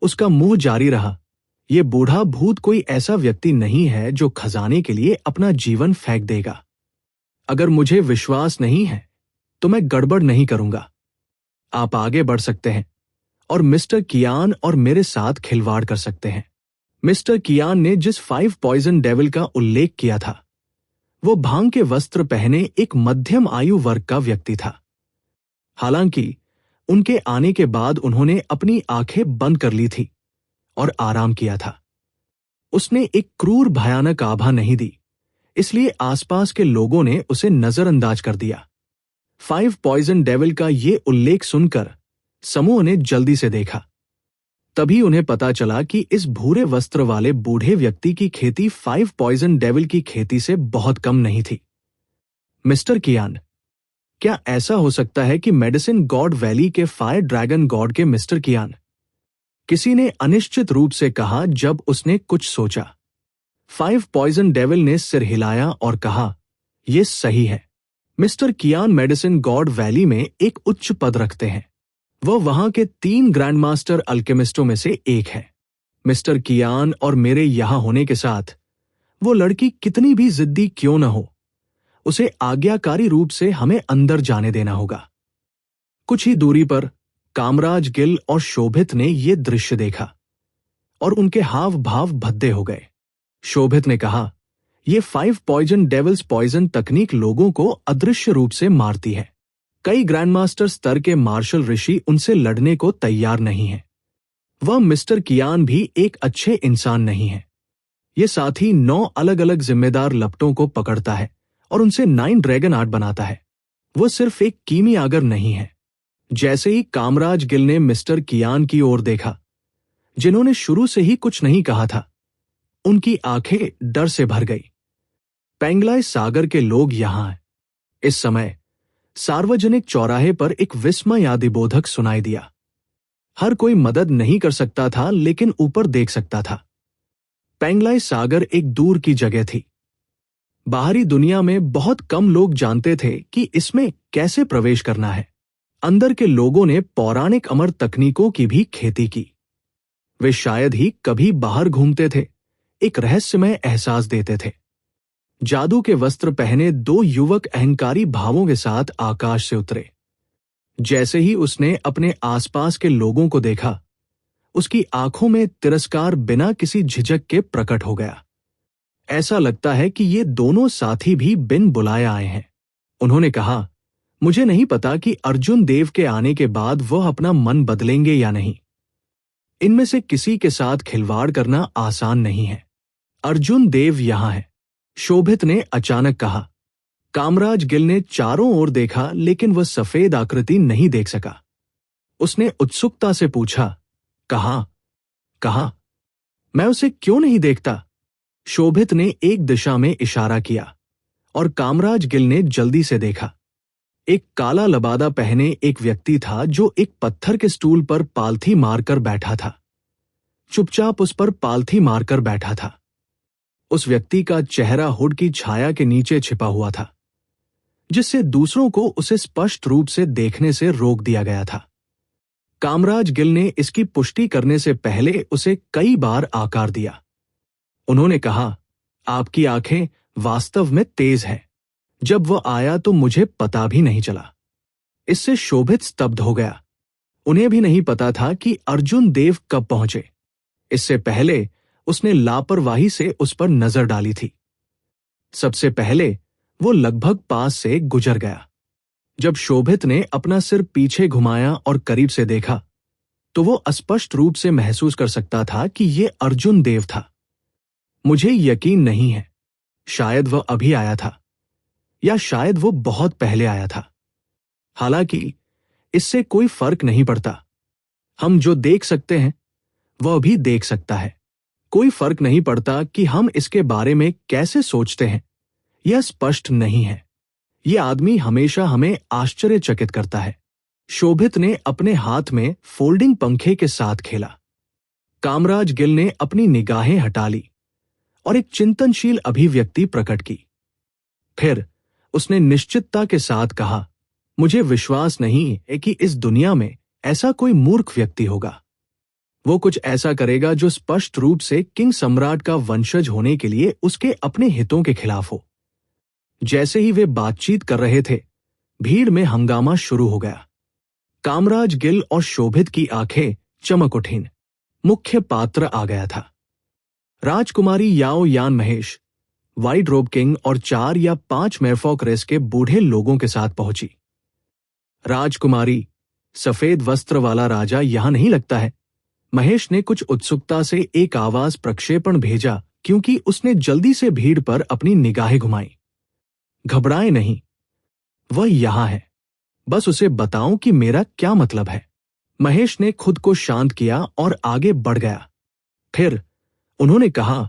उसका मुंह जारी रहा, ये बूढ़ा भूत कोई ऐसा व्यक्ति नहीं है जो खजाने के लिए अपना जीवन फेंक देगा। अगर मुझे विश्वास नहीं है तो मैं गड़बड़ नहीं करूंगा। आप आगे बढ़ सकते हैं और मिस्टर कियान और मेरे साथ खिलवाड़ कर सकते हैं। मिस्टर कियान ने जिस 5 पॉइजन डेविल का उल्लेख किया था वो भांग के वस्त्र पहने एक मध्यम आयु वर्ग का व्यक्ति था। हालांकि उनके आने के बाद उन्होंने अपनी आंखें बंद कर ली थी और आराम किया था। उसने एक क्रूर भयानक आभा नहीं दी, इसलिए आसपास के लोगों ने उसे नजरअंदाज कर दिया। 5 पॉइजन डेविल का ये उल्लेख सुनकर समूह ने जल्दी से देखा। तभी उन्हें पता चला कि इस भूरे वस्त्र वाले बूढ़े व्यक्ति की खेती 5 पॉइजन डेविल की खेती से बहुत कम नहीं थी। मिस्टर कियान, क्या ऐसा हो सकता है कि मेडिसिन गॉड वैली के फायर ड्रैगन गॉड के मिस्टर कियान? किसी ने अनिश्चित रूप से कहा जब उसने कुछ सोचा। 5 पॉइजन डेविल ने सिर हिलाया और कहा, यह सही है। मिस्टर कियान मेडिसिन गॉड वैली में एक उच्च पद रखते हैं। वह वहां के 3 ग्रैंडमास्टर अल्केमिस्टों में से एक है। मिस्टर कियान और मेरे यहां होने के साथ वो लड़की कितनी भी जिद्दी क्यों न हो, उसे आज्ञाकारी रूप से हमें अंदर जाने देना होगा। कुछ ही दूरी पर कामराज गिल और शोभित ने यह दृश्य देखा और उनके हाव भाव भद्दे हो गए। शोभित ने कहा, यह 5 पॉइजन डेविल्स पॉइजन तकनीक लोगों को अदृश्य रूप से मारती है। कई ग्रैंडमास्टर स्तर के मार्शल ऋषि उनसे लड़ने को तैयार नहीं हैं। वह मिस्टर कियान भी एक अच्छे इंसान नहीं है। ये साथी 9 अलग अलग जिम्मेदार लपटों को पकड़ता है और उनसे 9 ड्रैगन आर्ट बनाता है। वो सिर्फ एक कीमियागर नहीं है। जैसे ही कामराज गिल ने मिस्टर कियान की ओर देखा, जिन्होंने शुरू से ही कुछ नहीं कहा था, उनकी आंखें डर से भर गई। पेंगलाई सागर के लोग यहां हैं। इस समय सार्वजनिक चौराहे पर एक विस्मयादिबोधक सुनाई दिया। हर कोई मदद नहीं कर सकता था, लेकिन ऊपर देख सकता था। पेंगलाई सागर एक दूर की जगह थी। बाहरी दुनिया में बहुत कम लोग जानते थे कि इसमें कैसे प्रवेश करना है। अंदर के लोगों ने पौराणिक अमर तकनीकों की भी खेती की। वे शायद ही कभी बाहर घूमते थे, एक रहस्यमय एहसास देते थे। जादू के वस्त्र पहने 2 युवक अहंकारी भावों के साथ आकाश से उतरे। जैसे ही उसने अपने आसपास के लोगों को देखा, उसकी आंखों में तिरस्कार बिना किसी झिझक के प्रकट हो गया। ऐसा लगता है कि ये दोनों साथी भी बिन बुलाए आए हैं। उन्होंने कहा, मुझे नहीं पता कि अर्जुन देव के आने के बाद वह अपना मन बदलेंगे या नहीं। इनमें से किसी के साथ खिलवाड़ करना आसान नहीं है। अर्जुन देव यहां है, शोभित ने अचानक कहा। कामराज गिल ने चारों ओर देखा, लेकिन वह सफेद आकृति नहीं देख सका। उसने उत्सुकता से पूछा, कहां? मैं उसे क्यों नहीं देखता? शोभित ने एक दिशा में इशारा किया और कामराज गिल ने जल्दी से देखा। एक काला लबादा पहने एक व्यक्ति था जो एक पत्थर के स्टूल पर पालथी मारकर बैठा था। चुपचाप उस पर पालथी मारकर बैठा था। उस व्यक्ति का चेहरा हुड की छाया के नीचे छिपा हुआ था, जिससे दूसरों को उसे स्पष्ट रूप से देखने से रोक दिया गया था। कामराज गिल ने इसकी पुष्टि करने से पहले उसे कई बार आकार दिया। उन्होंने कहा, आपकी आंखें वास्तव में तेज हैं। जब वह आया तो मुझे पता भी नहीं चला। इससे शोभित स्तब्ध हो गया। उन्हें भी नहीं पता था कि अर्जुन देव कब पहुंचे। इससे पहले उसने लापरवाही से उस पर नजर डाली थी। सबसे पहले वो लगभग पास से गुजर गया। जब शोभित ने अपना सिर पीछे घुमाया और करीब से देखा, तो वो स्पष्ट रूप से महसूस कर सकता था कि ये अर्जुन देव था। मुझे यकीन नहीं है, शायद वह अभी आया था, या शायद वो बहुत पहले आया था। हालांकि इससे कोई फर्क नहीं पड़ता। हम जो देख सकते हैं वह भी देख सकता है। कोई फर्क नहीं पड़ता कि हम इसके बारे में कैसे सोचते हैं, यह स्पष्ट नहीं है। यह आदमी हमेशा हमें आश्चर्यचकित करता है। शोभित ने अपने हाथ में फोल्डिंग पंखे के साथ खेला। कामराज गिल ने अपनी निगाहें हटा ली और एक चिंतनशील अभिव्यक्ति प्रकट की। फिर उसने निश्चितता के साथ कहा, मुझे विश्वास नहीं है कि इस दुनिया में ऐसा कोई मूर्ख व्यक्ति होगा। वो कुछ ऐसा करेगा जो स्पष्ट रूप से किंग सम्राट का वंशज होने के लिए उसके अपने हितों के खिलाफ हो। जैसे ही वे बातचीत कर रहे थे, भीड़ में हंगामा शुरू हो गया। कामराज गिल और शोभित की आंखें चमक उठीं। मुख्य पात्र आ गया था। राजकुमारी याओ यान महेश, व्हाइट रोब किंग और 4 या 5 मेरफॉक रेस के बूढ़े लोगों के साथ पहुंची। राजकुमारी, सफेद वस्त्र वाला राजा यहां नहीं लगता है? महेश ने कुछ उत्सुकता से एक आवाज प्रक्षेपण भेजा, क्योंकि उसने जल्दी से भीड़ पर अपनी निगाहें घुमाई। घबराए नहीं, वह यहां है। बस उसे बताऊं कि मेरा क्या मतलब है। महेश ने खुद को शांत किया और आगे बढ़ गया। फिर उन्होंने कहा,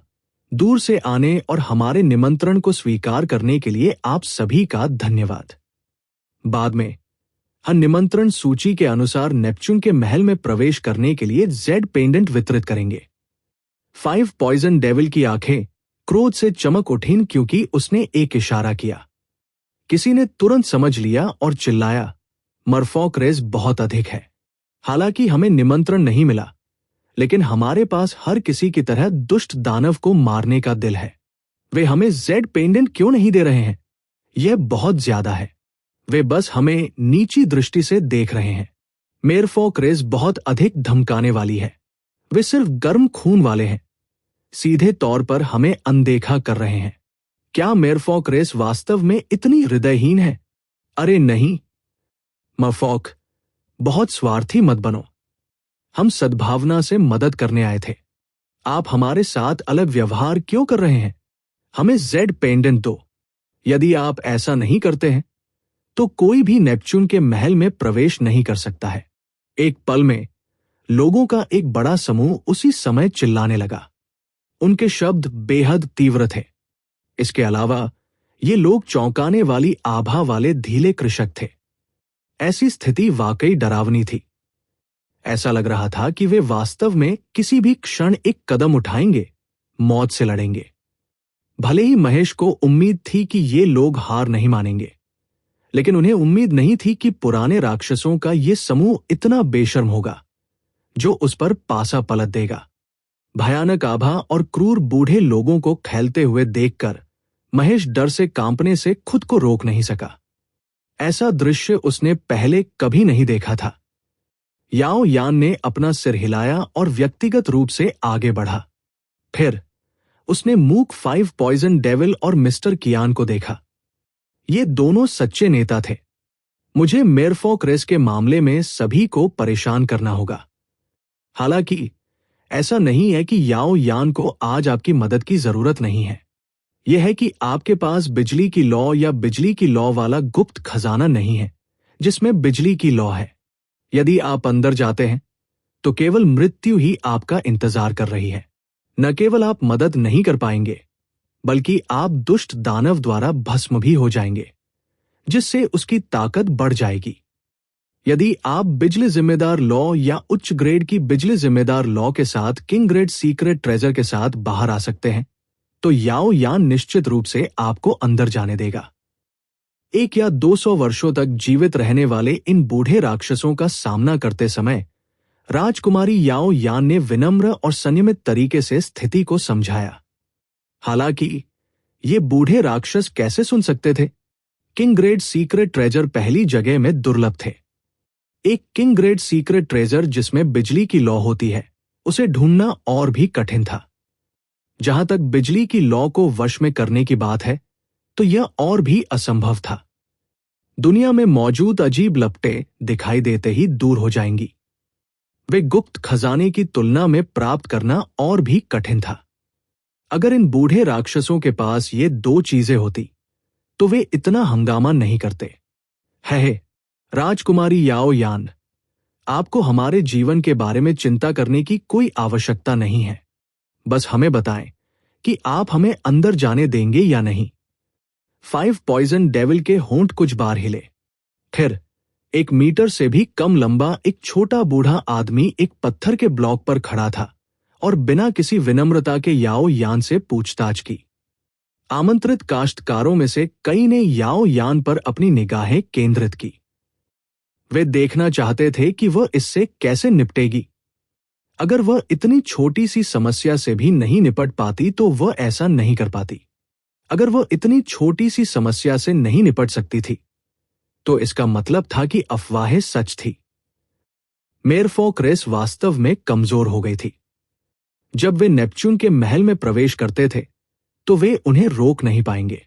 दूर से आने और हमारे निमंत्रण को स्वीकार करने के लिए आप सभी का धन्यवाद। बाद में हम निमंत्रण सूची के अनुसार नेपच्यून के महल में प्रवेश करने के लिए जेड पेंडेंट वितरित करेंगे। 5 पॉइजन डेविल की आंखें क्रोध से चमक उठीं, क्योंकि उसने एक इशारा किया। किसी ने तुरंत समझ लिया और चिल्लाया, मरफॉक रेस बहुत अधिक है। हालांकि हमें निमंत्रण नहीं मिला, लेकिन हमारे पास हर किसी की तरह दुष्ट दानव को मारने का दिल है। वे हमें जेड पेंडेंट क्यों नहीं दे रहे हैं? यह बहुत ज्यादा है। वे बस हमें नीची दृष्टि से देख रहे हैं। मेरफॉक रेस बहुत अधिक धमकाने वाली है। वे सिर्फ गर्म खून वाले हैं। सीधे तौर पर हमें अनदेखा कर रहे हैं। क्या मेरफॉक रेस वास्तव में इतनी हृदयहीन है? अरे नहीं मरफॉक, बहुत स्वार्थी मत बनो। हम सद्भावना से मदद करने आए थे। आप हमारे साथ अलग व्यवहार क्यों कर रहे हैं? हमें जेड पेंडेंट दो। यदि आप ऐसा नहीं करते हैं तो कोई भी नेपच्यून के महल में प्रवेश नहीं कर सकता है। एक पल में लोगों का एक बड़ा समूह उसी समय चिल्लाने लगा। उनके शब्द बेहद तीव्र थे। इसके अलावा ये लोग चौंकाने वाली आभा वाले धीले कृषक थे। ऐसी स्थिति वाकई डरावनी थी। ऐसा लग रहा था कि वे वास्तव में किसी भी क्षण एक कदम उठाएंगे, मौत से लड़ेंगे। भले ही महेश को उम्मीद थी कि ये लोग हार नहीं मानेंगे, लेकिन उन्हें उम्मीद नहीं थी कि पुराने राक्षसों का ये समूह इतना बेशर्म होगा जो उस पर पासा पलट देगा। भयानक आभा और क्रूर बूढ़े लोगों को खेलते हुए देखकर महेश डर से कांपने से खुद को रोक नहीं सका। ऐसा दृश्य उसने पहले कभी नहीं देखा था। याओ यान ने अपना सिर हिलाया और व्यक्तिगत रूप से आगे बढ़ा। फिर उसने मूक 5 पॉइजन डेविल और मिस्टर कियान को देखा। ये दोनों सच्चे नेता थे। मुझे मेरफॉक रेस के मामले में सभी को परेशान करना होगा। हालांकि ऐसा नहीं है कि याओ यान को आज आपकी मदद की जरूरत नहीं है। यह है कि आपके पास बिजली की लौ या बिजली की लौ वाला गुप्त खजाना नहीं है जिसमें बिजली की लौ है। यदि आप अंदर जाते हैं तो केवल मृत्यु ही आपका इंतजार कर रही है। न केवल आप मदद नहीं कर पाएंगे, बल्कि आप दुष्ट दानव द्वारा भस्म भी हो जाएंगे, जिससे उसकी ताकत बढ़ जाएगी। यदि आप बिजली जिम्मेदार लॉ या उच्च ग्रेड की बिजली जिम्मेदार लॉ के साथ किंग ग्रेड सीक्रेट ट्रेजर के साथ बाहर आ सकते हैं, तो याओ यान निश्चित रूप से आपको अंदर जाने देगा। 1 या 200 वर्षों तक जीवित रहने वाले इन बूढ़े राक्षसों का सामना करते समय राजकुमारी याओ यान ने विनम्र और संयमित तरीके से स्थिति को समझाया। हालांकि ये बूढ़े राक्षस कैसे सुन सकते थे? किंग ग्रेड सीक्रेट ट्रेजर पहली जगह में दुर्लभ थे। एक किंग ग्रेड सीक्रेट ट्रेजर जिसमें बिजली की लौ होती है, उसे ढूंढना और भी कठिन था। जहां तक बिजली की लौ को वश में करने की बात है, तो यह और भी असंभव था। दुनिया में मौजूद अजीब लपटें दिखाई देते ही दूर हो जाएंगी। वे गुप्त खजाने की तुलना में प्राप्त करना और भी कठिन था। अगर इन बूढ़े राक्षसों के पास ये 2 चीजें होती तो वे इतना हंगामा नहीं करते। है राजकुमारी याओ यान, आपको हमारे जीवन के बारे में चिंता करने की कोई आवश्यकता नहीं है। बस हमें बताएं कि आप हमें अंदर जाने देंगे या नहीं। 5 पॉइजन डेविल के होंठ कुछ बार हिले। फिर 1 मीटर से भी कम लंबा एक छोटा बूढ़ा आदमी एक पत्थर के ब्लॉक पर खड़ा था और बिना किसी विनम्रता के याओ यान से पूछताछ की। आमंत्रित काश्तकारों में से कई ने याओ यान पर अपनी निगाहें केंद्रित की। वे देखना चाहते थे कि वह इससे कैसे निपटेगी। अगर वह इतनी छोटी सी समस्या से भी नहीं निपट पाती तो वह ऐसा नहीं कर पाती। अगर वह इतनी छोटी सी समस्या से नहीं निपट सकती थी तो इसका मतलब था कि अफवाहें सच थी। मेरफॉक रेस वास्तव में कमजोर हो गई थी। जब वे नेपच्यून के महल में प्रवेश करते थे तो वे उन्हें रोक नहीं पाएंगे।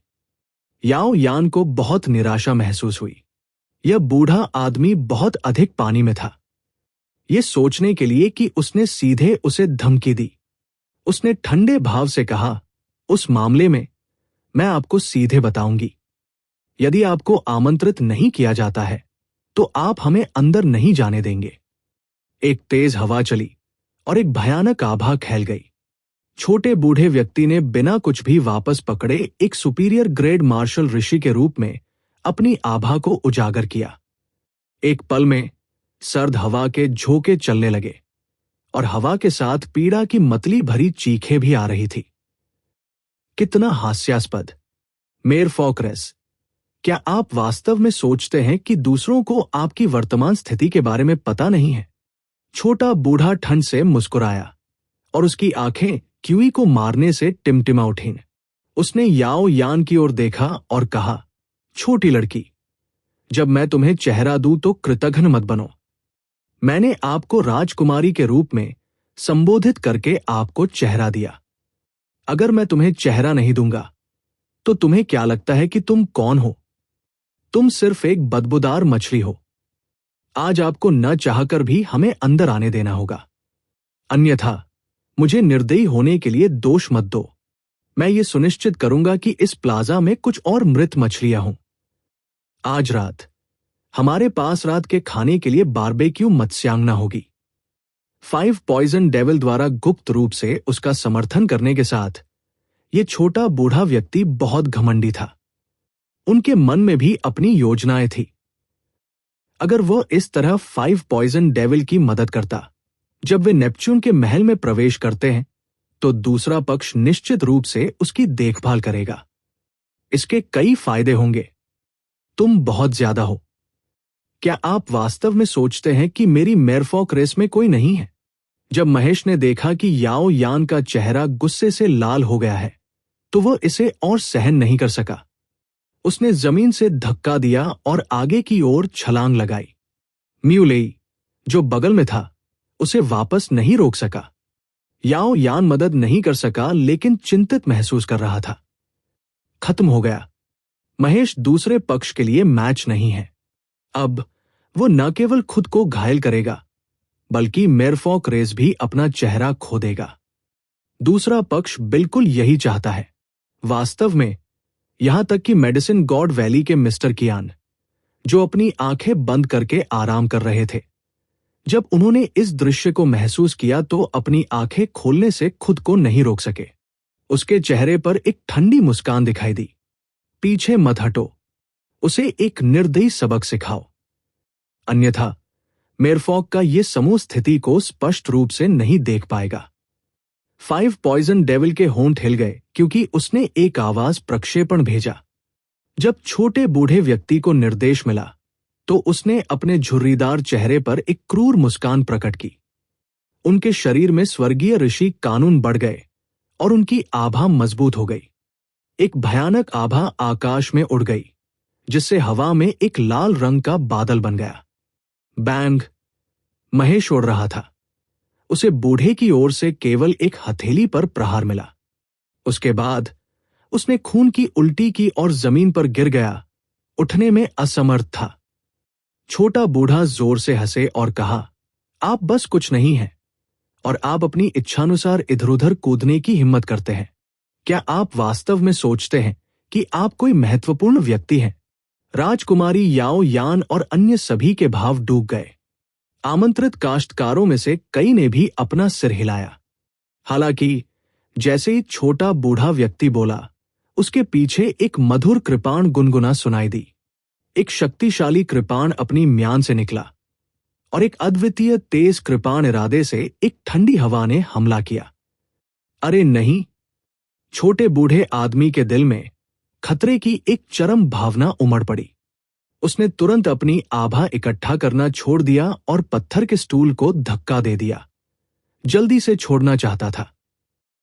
याओ यान को बहुत निराशा महसूस हुई। यह बूढ़ा आदमी बहुत अधिक पानी में था, यह सोचने के लिए कि उसने सीधे उसे धमकी दी। उसने ठंडे भाव से कहा, उस मामले में मैं आपको सीधे बताऊंगी। यदि आपको आमंत्रित नहीं किया जाता है तो आप हमें अंदर नहीं जाने देंगे। एक तेज हवा चली और एक भयानक आभा फैल गई। छोटे बूढ़े व्यक्ति ने बिना कुछ भी वापस पकड़े एक सुपीरियर ग्रेड मार्शल ऋषि के रूप में अपनी आभा को उजागर किया। एक पल में सर्द हवा के झोंके चलने लगे और हवा के साथ पीड़ा की मतली भरी चीखें भी आ रही थी। कितना हास्यास्पद। मेरफॉक रेस, क्या आप वास्तव में सोचते हैं कि दूसरों को आपकी वर्तमान स्थिति के बारे में पता नहीं है? छोटा बूढ़ा ठंड से मुस्कुराया और उसकी आंखें क्यूई को मारने से टिमटिमा उठीं। उसने याओ यान की ओर देखा और कहा, छोटी लड़की, जब मैं तुम्हें चेहरा दूं तो कृतघ्न मत बनो। मैंने आपको राजकुमारी के रूप में संबोधित करके आपको चेहरा दिया। अगर मैं तुम्हें चेहरा नहीं दूंगा तो तुम्हें क्या लगता है कि तुम कौन हो? तुम सिर्फ एक बदबूदार मछली हो। आज आपको न चाहकर भी हमें अंदर आने देना होगा, अन्यथा मुझे निर्दयी होने के लिए दोष मत दो। मैं ये सुनिश्चित करूंगा कि इस प्लाजा में कुछ और मृत मछलियां हों। आज रात हमारे पास रात के खाने के लिए बारबेक्यू मत्स्यांगना होगी। 5 पॉइजन डेविल द्वारा गुप्त रूप से उसका समर्थन करने के साथ ये छोटा बूढ़ा व्यक्ति बहुत घमंडी था। उनके मन में भी अपनी योजनाएं थी। अगर वह इस तरह 5 पॉइजन डेविल की मदद करता जब वे नेपच्यून के महल में प्रवेश करते हैं तो दूसरा पक्ष निश्चित रूप से उसकी देखभाल करेगा। इसके कई फायदे होंगे। तुम बहुत ज्यादा हो। क्या आप वास्तव में सोचते हैं कि मेरी मेरफॉक रेस में कोई नहीं है? जब महेश ने देखा कि याओ यान का चेहरा गुस्से से लाल हो गया है तो वह इसे और सहन नहीं कर सका। उसने जमीन से धक्का दिया और आगे की ओर छलांग लगाई। म्यूलेई, जो बगल में था, उसे वापस नहीं रोक सका। याओ यान मदद नहीं कर सका लेकिन चिंतित महसूस कर रहा था। खत्म हो गया। महेश दूसरे पक्ष के लिए मैच नहीं है। अब वो न केवल खुद को घायल करेगा बल्कि मेरफॉक रेस भी अपना चेहरा खो देगा। दूसरा पक्ष बिल्कुल यही चाहता है। वास्तव में यहां तक कि मेडिसिन गॉड वैली के मिस्टर कियान, जो अपनी आंखें बंद करके आराम कर रहे थे, जब उन्होंने इस दृश्य को महसूस किया तो अपनी आंखें खोलने से खुद को नहीं रोक सके। उसके चेहरे पर एक ठंडी मुस्कान दिखाई दी। पीछे मत हटो, उसे एक निर्दयी सबक सिखाओ, अन्यथा मेरफॉक का ये समूह स्थिति को स्पष्ट रूप से नहीं देख पाएगा। 5 पॉइजन डेविल के होंठ हिल गए क्योंकि उसने एक आवाज प्रक्षेपण भेजा। जब छोटे बूढ़े व्यक्ति को निर्देश मिला तो उसने अपने झुर्रीदार चेहरे पर एक क्रूर मुस्कान प्रकट की। उनके शरीर में स्वर्गीय ऋषि कानून बढ़ गए और उनकी आभा मजबूत हो गई। एक भयानक आभा आकाश में उड़ गई जिससे हवा में एक लाल रंग का बादल बन गया। बैंग! महेश उड़ रहा था। उसे बूढ़े की ओर से केवल एक हथेली पर प्रहार मिला। उसके बाद उसने खून की उल्टी की और जमीन पर गिर गया, उठने में असमर्थ था। छोटा बूढ़ा जोर से हंसे और कहा, आप बस कुछ नहीं हैं और आप अपनी इच्छानुसार इधर-उधर कूदने की हिम्मत करते हैं। क्या आप वास्तव में सोचते हैं कि आप कोई महत्वपूर्ण व्यक्ति हैं? राजकुमारी याओ यान और अन्य सभी के भाव डूब गए। आमंत्रित काश्तकारों में से कई ने भी अपना सिर हिलाया। हालांकि जैसे ही छोटा बूढ़ा व्यक्ति बोला, उसके पीछे एक मधुर कृपाण गुनगुना सुनाई दी। एक शक्तिशाली कृपाण अपनी म्यान से निकला और एक अद्वितीय तेज कृपाण इरादे से एक ठंडी हवा ने हमला किया। अरे नहीं! छोटे बूढ़े आदमी के दिल में खतरे की एक चरम भावना उमड़ पड़ी। उसने तुरंत अपनी आभा इकट्ठा करना छोड़ दिया और पत्थर के स्टूल को धक्का दे दिया। जल्दी से छोड़ना चाहता था।